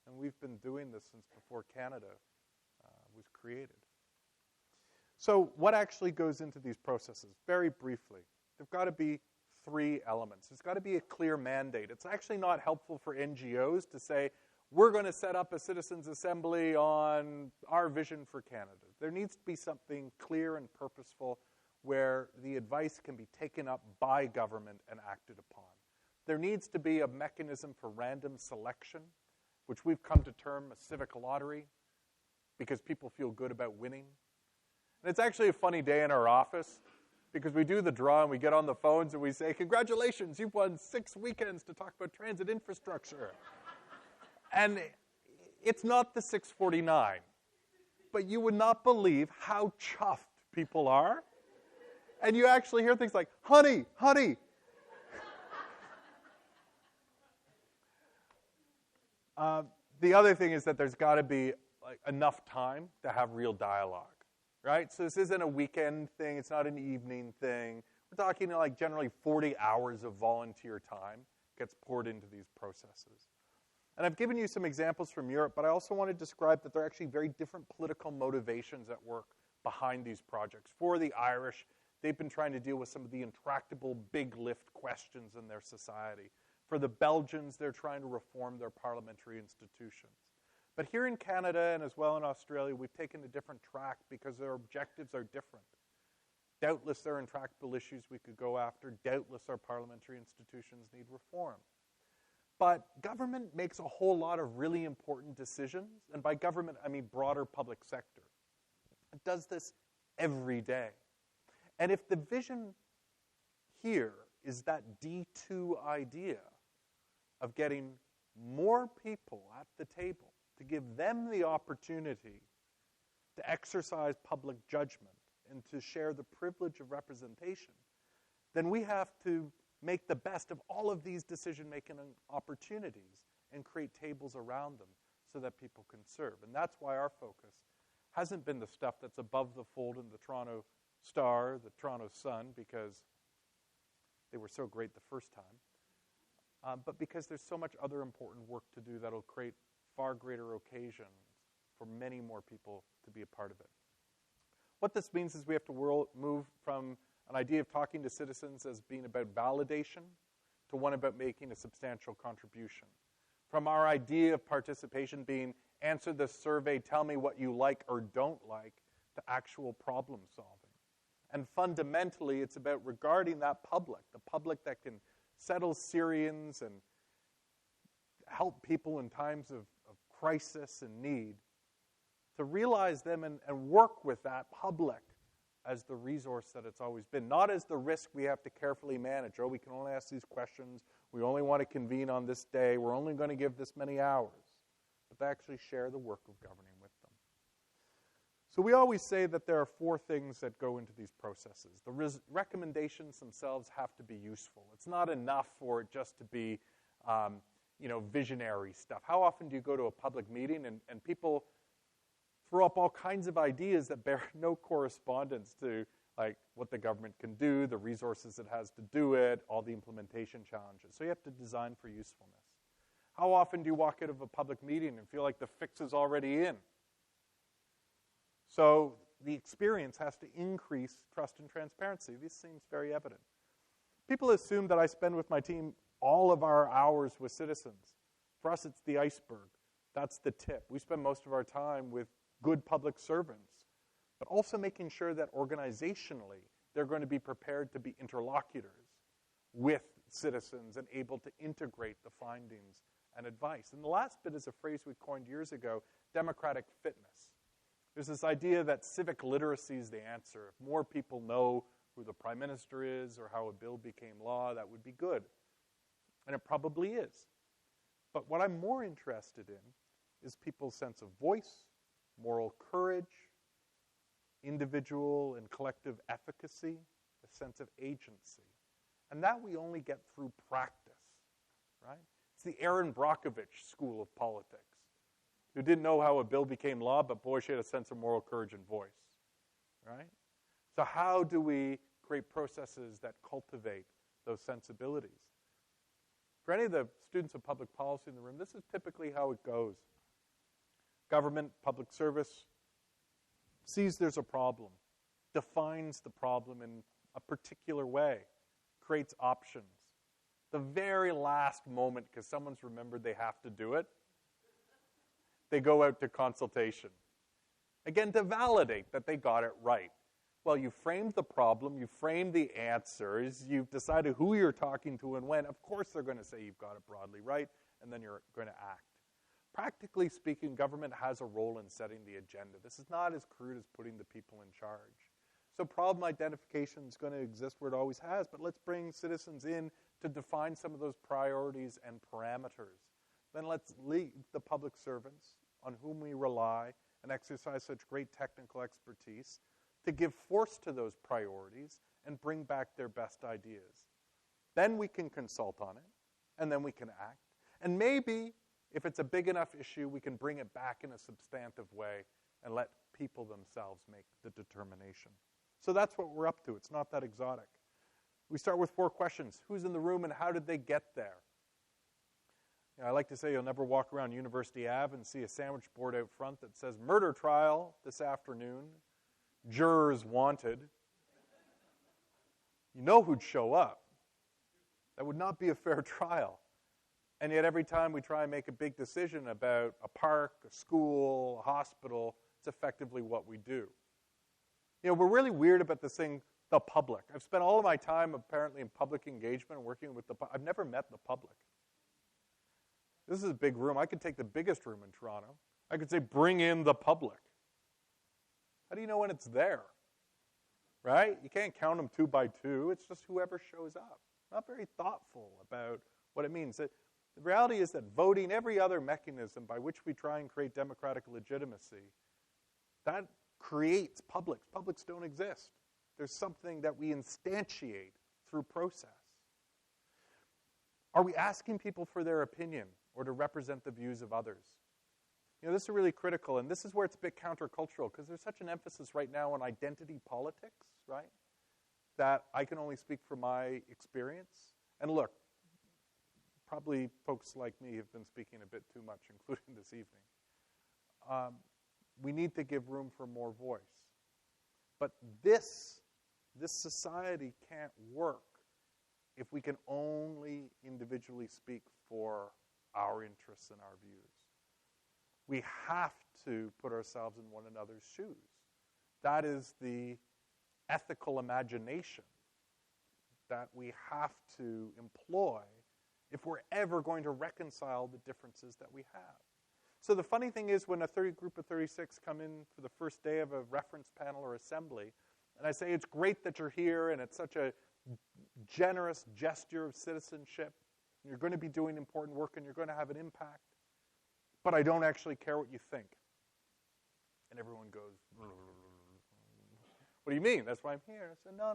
And we've been doing this since before Canada was created. So what actually goes into these processes? Very briefly, there've got to be 3 elements. There's got to be a clear mandate. It's actually not helpful for NGOs to say, we're going to set up a citizens' assembly on our vision for Canada. There needs to be something clear and purposeful where the advice can be taken up by government and acted upon. There needs to be a mechanism for random selection, which we've come to term a civic lottery, because people feel good about winning. And it's actually a funny day in our office, because we do the draw and we get on the phones and we say, congratulations, you've won 6 weekends to talk about transit infrastructure. And it's not the 649, but you would not believe how chuffed people are. And you actually hear things like, honey, honey. The other thing is that there's got to be enough time to have real dialogue, right? So this isn't a weekend thing. It's not an evening thing. We're talking generally 40 hours of volunteer time gets poured into these processes. And I've given you some examples from Europe, but I also want to describe that there are actually very different political motivations at work behind these projects. For the Irish, They've been trying to deal with some of the intractable big lift questions in their society. For the Belgians, they're trying to reform their parliamentary institutions. But here in Canada and as well in Australia, we've taken a different track because their objectives are different. Doubtless there are intractable issues we could go after. Doubtless our parliamentary institutions need reform. But government makes a whole lot of really important decisions. And by government, I mean broader public sector. It does this every day. And if the vision here is that D2 idea of getting more people at the table, to give them the opportunity to exercise public judgment and to share the privilege of representation, then we have to make the best of all of these decision-making opportunities and create tables around them so that people can serve. And that's why our focus hasn't been the stuff that's above the fold in the Toronto Star, the Toronto Sun, because they were so great the first time, but because there's so much other important work to do that'll create far greater occasions for many more people to be a part of it. What this means is we have to move from an idea of talking to citizens as being about validation to one about making a substantial contribution. From our idea of participation being answer this survey, tell me what you like or don't like, to actual problem solving. And fundamentally, it's about regarding that public, the public that can settle Syrians and help people in times of crisis and need, to realize them and work with that public as the resource that it's always been, not as the risk we have to carefully manage. Oh, we can only ask these questions. We only want to convene on this day. We're only going to give this many hours. But to actually share the work of governing with them. So we always say that there are 4 things that go into these processes. The recommendations themselves have to be useful. It's not enough for it just to be, visionary stuff. How often do you go to a public meeting and people throw up all kinds of ideas that bear no correspondence to like what the government can do, the resources it has to do it, all the implementation challenges. So you have to design for usefulness. How often do you walk out of a public meeting and feel like the fix is already in? So the experience has to increase trust and transparency. This seems very evident. People assume that I spend with my team all of our hours with citizens. For us, it's the iceberg. That's the tip. We spend most of our time with good public servants, but also making sure that organizationally they're going to be prepared to be interlocutors with citizens and able to integrate the findings and advice. And the last bit is a phrase we coined years ago, democratic fitness. There's this idea that civic literacy is the answer. If more people know who the prime minister is or how a bill became law, that would be good. And it probably is. But what I'm more interested in is people's sense of voice, moral courage, individual and collective efficacy, a sense of agency. And that we only get through practice, right? It's the Erin Brockovich school of politics, who didn't know how a bill became law, but boy, she had a sense of moral courage and voice, right? So how do we create processes that cultivate those sensibilities? For any of the students of public policy in the room, this is typically how it goes. Government, public service, sees there's a problem, defines the problem in a particular way, creates options. The very last moment, because someone's remembered they have to do it, they go out to consultation. Again, to validate that they got it right. Well, you framed the problem, you framed the answers, you've decided who you're talking to and when. Of course they're going to say you've got it broadly right, and then you're going to act. Practically speaking, government has a role in setting the agenda. This is not as crude as putting the people in charge. So problem identification is going to exist where it always has, but let's bring citizens in to define some of those priorities and parameters. Then let's lead the public servants on whom we rely and exercise such great technical expertise to give force to those priorities and bring back their best ideas. Then we can consult on it, and then we can act. And maybe, if it's a big enough issue, we can bring it back in a substantive way and let people themselves make the determination. So that's what we're up to. It's not that exotic. We start with 4 questions. Who's in the room and how did they get there? I like to say you'll never walk around University Ave and see a sandwich board out front that says, murder trial this afternoon, jurors wanted. You know who'd show up. That would not be a fair trial. And yet every time we try and make a big decision about a park, a school, a hospital, it's effectively what we do. You know, we're really weird about this thing, the public. I've spent all of my time apparently in public engagement and working with the public. I've never met the public. This is a big room. I could take the biggest room in Toronto. I could say, bring in the public. How do you know when it's there? Right? You can't count them 2 by 2. It's just whoever shows up. Not very thoughtful about what it means. The reality is that voting, every other mechanism by which we try and create democratic legitimacy, that creates publics. Publics don't exist. There's something that we instantiate through process. Are we asking people for their opinion or to represent the views of others? You know, this is really critical, and this is where it's a bit countercultural, because there's such an emphasis right now on identity politics, right, that I can only speak from my experience. And look, probably folks like me have been speaking a bit too much, including this evening. We need to give room for more voice. But this society can't work if we can only individually speak for our interests and our views. We have to put ourselves in one another's shoes. That is the ethical imagination that we have to employ if we're ever going to reconcile the differences that we have. So the funny thing is, when a group of 36 come in for the first day of a reference panel or assembly, and I say, it's great that you're here, and it's such a generous gesture of citizenship, and you're going to be doing important work, and you're going to have an impact, but I don't actually care what you think. And everyone goes, what do you mean? That's why I'm here. I said, no.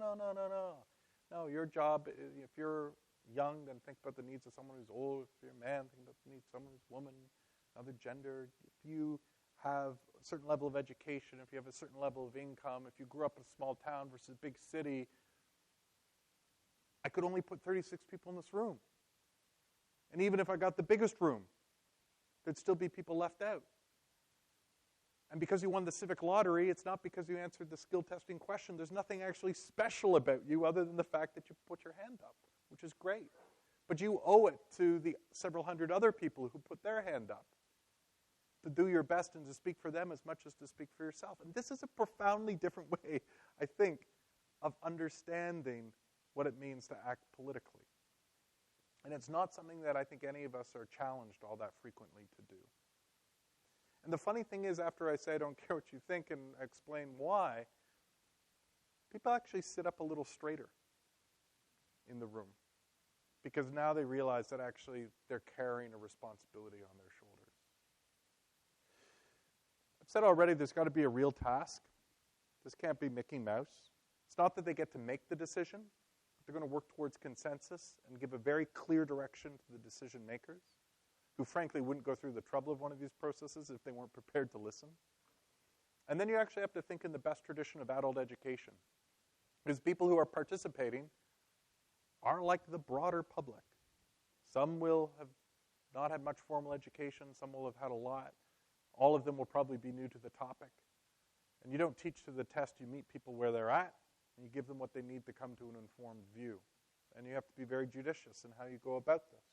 No, your job, if you're young, then think about the needs of someone who's old. If you're a man, think about the needs of someone who's a woman, another gender. If you have a certain level of education, if you have a certain level of income, if you grew up in a small town versus a big city, I could only put 36 people in this room. And even if I got the biggest room, there'd still be people left out. And because you won the civic lottery, it's not because you answered the skill testing question. There's nothing actually special about you other than the fact that you put your hand up, which is great. But you owe it to the several hundred other people who put their hand up to do your best and to speak for them as much as to speak for yourself. And this is a profoundly different way, I think, of understanding what it means to act politically. And it's not something that I think any of us are challenged all that frequently to do. And the funny thing is, after I say I don't care what you think and explain why, people actually sit up a little straighter in the room, because now they realize that actually they're carrying a responsibility on their shoulders. I've said already there's got to be a real task. This can't be Mickey Mouse. It's not that they get to make the decision. They're going to work towards consensus and give a very clear direction to the decision makers, who frankly wouldn't go through the trouble of one of these processes if they weren't prepared to listen. And then you actually have to think in the best tradition of adult education, because people who are participating are like the broader public. Some will have not had much formal education. Some will have had a lot. All of them will probably be new to the topic. And you don't teach to the test. You meet people where they're at, and you give them what they need to come to an informed view. And you have to be very judicious in how you go about this.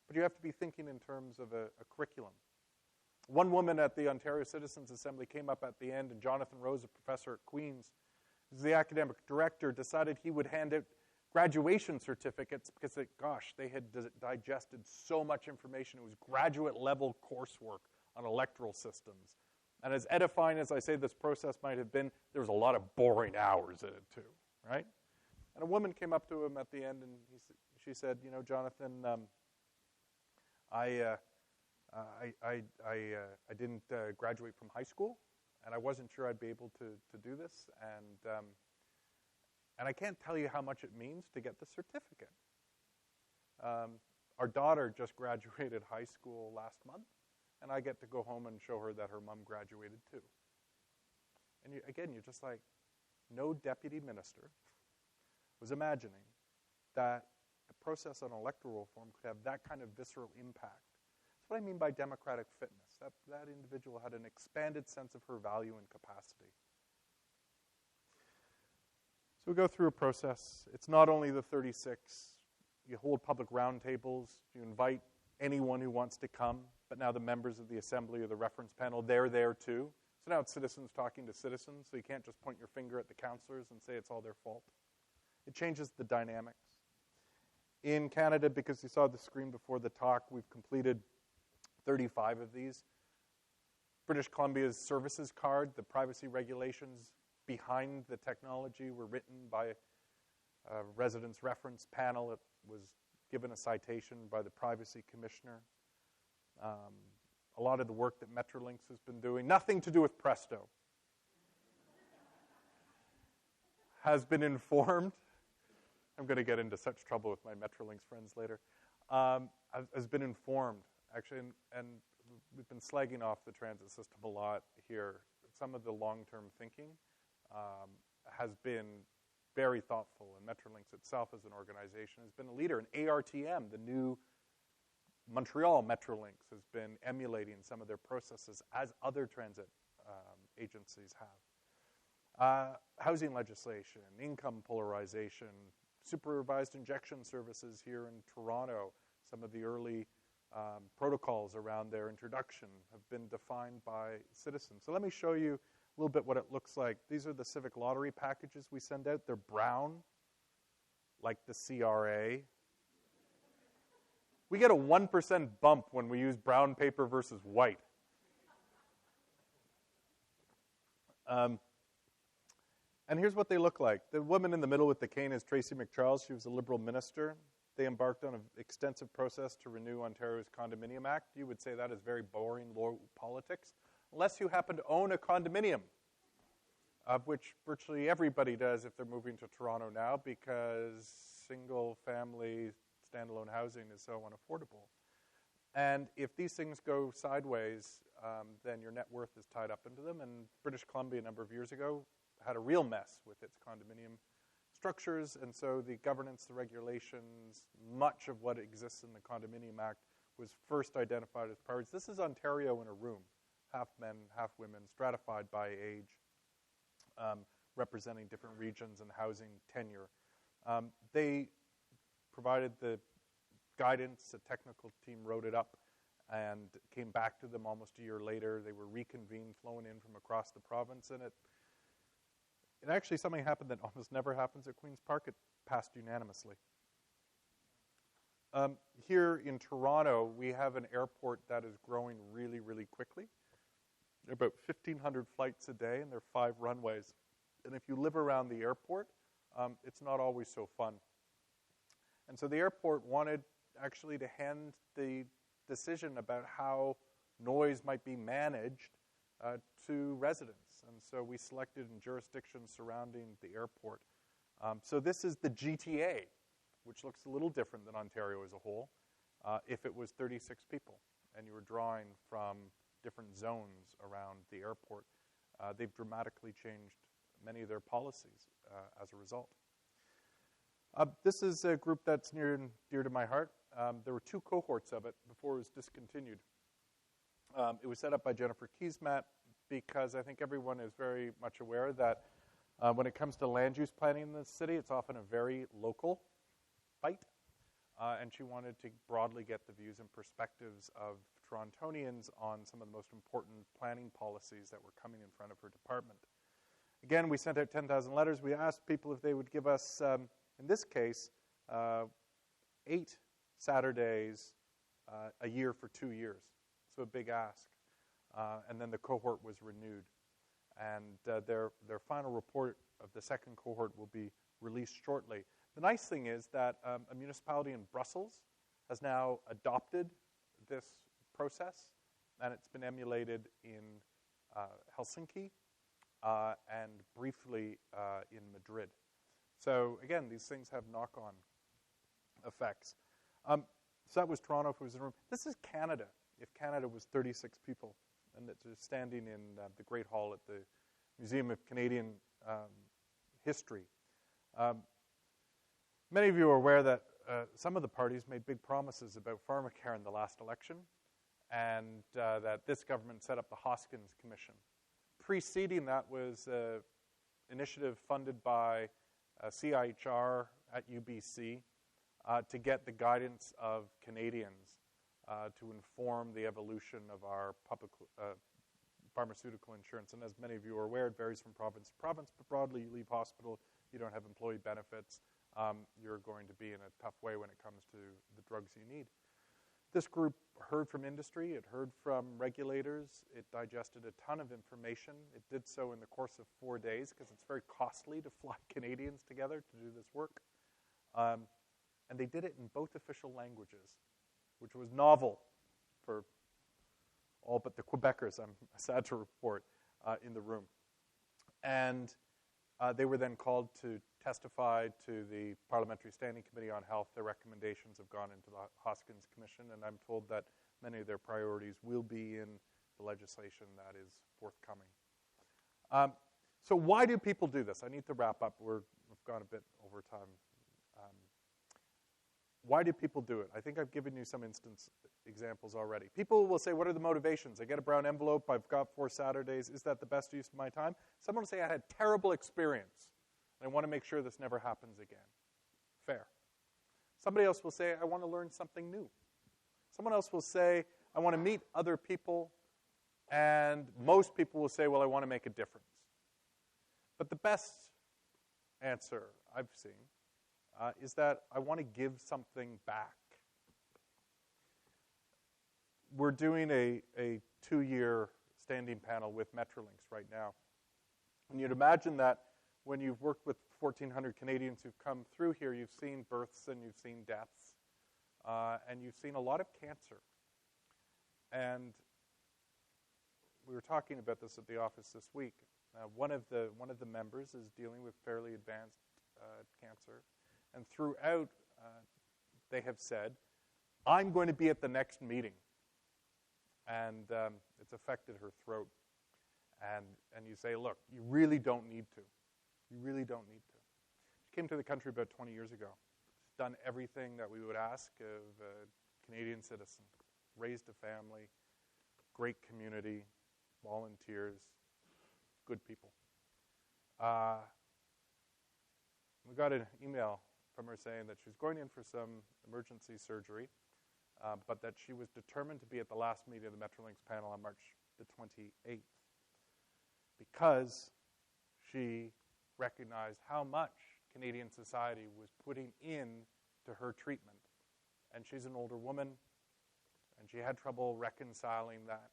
But you have to be thinking in terms of a curriculum. One woman at the Ontario Citizens Assembly came up at the end, and Jonathan Rose, a professor at Queen's, who's the academic director, decided he would hand out graduation certificates because, they had digested so much information. It was graduate-level coursework on electoral systems. And as edifying as I say this process might have been, there was a lot of boring hours in it too, right? And a woman came up to him at the end, and she said, Jonathan, I didn't graduate from high school, and I wasn't sure I'd be able to do this, and I can't tell you how much it means to get the certificate. Our daughter just graduated high school last month, and I get to go home and show her that her mom graduated too. And you're just like, no deputy minister was imagining that a process on electoral reform could have that kind of visceral impact. That's what I mean by democratic fitness. That individual had an expanded sense of her value and capacity. So So we go through a process. It's not only the 36. You hold public roundtables. You invite anyone who wants to come. But now the members of the assembly or the reference panel, they're there too. So now it's citizens talking to citizens. So you can't just point your finger at the councillors and say it's all their fault. It changes the dynamics. In Canada, because you saw the screen before the talk, we've completed 35 of these. British Columbia's services card, the privacy regulations behind the technology were written by a residents reference panel. It was given a citation by the privacy commissioner. A lot of the work that Metrolinx has been doing, nothing to do with Presto, has been informed. I'm going to get into such trouble with my Metrolinx friends later. Has been informed, actually, and we've been slagging off the transit system a lot here. Some of the long-term thinking has been very thoughtful, and Metrolinx itself as an organization has been a leader. And ARTM, the new Montreal Metrolinx, has been emulating some of their processes as other transit agencies have. Housing legislation, income polarization, supervised injection services here in Toronto, some of the early protocols around their introduction have been defined by citizens. So let me show you a little bit what it looks like. These are the civic lottery packages we send out. They're brown, like the CRA. We get a 1% bump when we use brown paper versus white. And here's what they look like. The woman in the middle with the cane is Tracy McCharles. She was a Liberal minister. They embarked on an extensive process to renew Ontario's Condominium Act. You would say that is very boring low politics, unless you happen to own a condominium, of which virtually everybody does if they're moving to Toronto now, because single-family standalone housing is so unaffordable. And if these things go sideways, then your net worth is tied up into them. And British Columbia, a number of years ago, had a real mess with its condominium structures, and so the governance, the regulations, much of what exists in the Condominium Act was first identified as priorities. This is Ontario in a room, half men, half women, stratified by age, representing different regions and housing tenure. They provided the guidance, a technical team wrote it up, and came back to them almost a year later. They were reconvened, flown in from across the province, and it actually, something happened that almost never happens at Queen's Park. It passed unanimously. Here in Toronto, we have an airport that is growing really, really quickly. There are about 1,500 flights a day, and there are 5 runways. And if you live around the airport, it's not always so fun. And so the airport wanted actually to hand the decision about how noise might be managed to residents. And so we selected in jurisdictions surrounding the airport. So this is the GTA, which looks a little different than Ontario as a whole, if it was 36 people and you were drawing from different zones around the airport. They've dramatically changed many of their policies as a result. This is a group that's near and dear to my heart. There were 2 cohorts of it before it was discontinued. It was set up by Jennifer Keesmaat because I think everyone is very much aware that when it comes to land use planning in the city, it's often a very local fight. And she wanted to broadly get the views and perspectives of Torontonians on some of the most important planning policies that were coming in front of her department. Again, we sent out 10,000 letters. We asked people if they would give us, in this case, 8 Saturdays a year for 2 years. So a big ask. And then the cohort was renewed. And their final report of the second cohort will be released shortly. The nice thing is that a municipality in Brussels has now adopted this process, and it's been emulated in Helsinki and briefly in Madrid. So again, these things have knock-on effects. So that was Toronto, if it was in a room. This is Canada, if Canada was 36 people. And it's standing in the Great Hall at the Museum of Canadian History. Many of you are aware that some of the parties made big promises about pharmacare in the last election, and that this government set up the Hoskins Commission. Preceding that was an initiative funded by CIHR at UBC, to get the guidance of Canadians to inform the evolution of our public pharmaceutical insurance. And as many of you are aware, it varies from province to province, but broadly, you leave hospital, you don't have employee benefits, you're going to be in a tough way when it comes to the drugs you need. This group heard from industry, it heard from regulators, it digested a ton of information. It did so in the course of 4 days because it's very costly to fly Canadians together to do this work. And they did it in both official languages, which was novel for all but the Quebecers, I'm sad to report, in the room. And they were then called to testify to the Parliamentary Standing Committee on Health. Their recommendations have gone into the Hoskins Commission, and I'm told that many of their priorities will be in the legislation that is forthcoming. So why do people do this? I need to wrap up. We've gone a bit over time. Why do people do it? I think I've given you some examples already. People will say, what are the motivations? I get a brown envelope. I've got 4 Saturdays. Is that the best use of my time? Someone will say, I had a terrible experience, and I want to make sure this never happens again. Fair. Somebody else will say, I want to learn something new. Someone else will say, I want to meet other people. And most people will say, well, I want to make a difference. But the best answer I've seen is that I want to give something back. We're doing a 2-year standing panel with Metrolinx right now. And you'd imagine that when you've worked with 1,400 Canadians who've come through here, you've seen births and you've seen deaths, and you've seen a lot of cancer. And we were talking about this at the office this week. One of the members is dealing with fairly advanced cancer. And throughout, they have said, I'm going to be at the next meeting. And it's affected her throat. And you say, look, you really don't need to. You really don't need to. She came to the country about 20 years ago. She's done everything that we would ask of a Canadian citizen. Raised a family, great community, volunteers, good people. We got an email from her saying that she was going in for some emergency surgery, but that she was determined to be at the last meeting of the Metrolinx panel on March the 28th because she recognized how much Canadian society was putting into her treatment. And she's an older woman, and she had trouble reconciling that,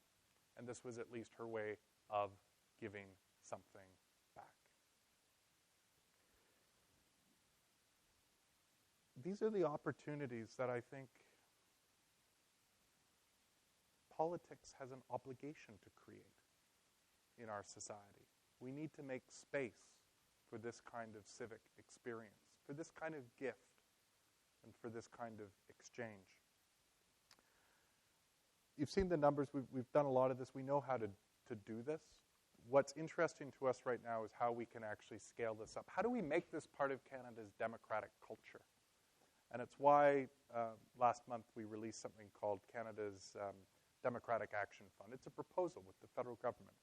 and this was at least her way of giving something back. These are the opportunities that I think politics has an obligation to create in our society. We need to make space for this kind of civic experience, for this kind of gift, and for this kind of exchange. You've seen the numbers. We've done a lot of this. We know how to do this. What's interesting to us right now is how we can actually scale this up. How do we make this part of Canada's democratic culture? And it's why last month we released something called Canada's Democratic Action Fund. It's a proposal with the federal government.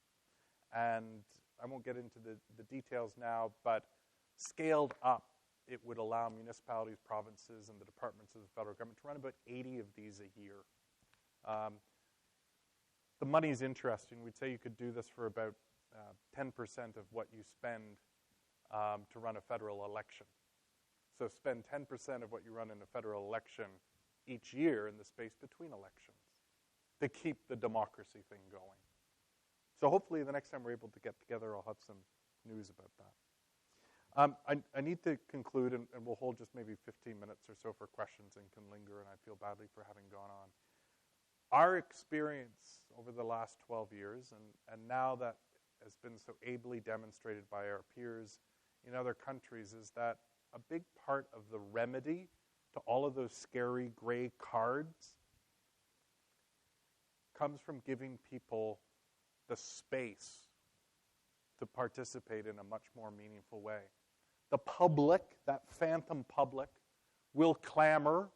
And I won't get into the details now, but scaled up, it would allow municipalities, provinces, and the departments of the federal government to run about 80 of these a year. The money is interesting. We'd say you could do this for about 10% of what you spend to run a federal election. So spend 10% of what you run in a federal election each year in the space between elections to keep the democracy thing going. So hopefully the next time we're able to get together, I'll have some news about that. I need to conclude, and we'll hold just maybe 15 minutes or so for questions and can linger, and I feel badly for having gone on. Our experience over the last 12 years, and now that has been so ably demonstrated by our peers in other countries, is that a big part of the remedy to all of those scary gray cards comes from giving people the space to participate in a much more meaningful way. The public, that phantom public, will clamor,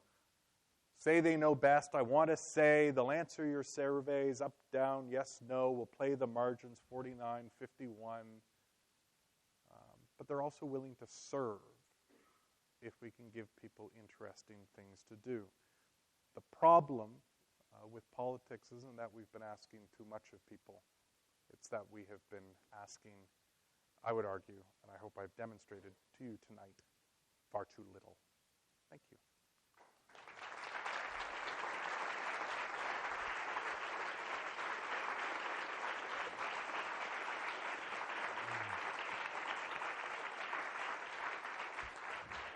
say they know best. I want to say they'll answer your surveys, up, down, yes, no. We'll play the margins, 49, 51. but they're also willing to serve if we can give people interesting things to do. The problem with politics isn't that we've been asking too much of people. It's that we have been asking, I would argue, and I hope I've demonstrated to you tonight, far too little. Thank you.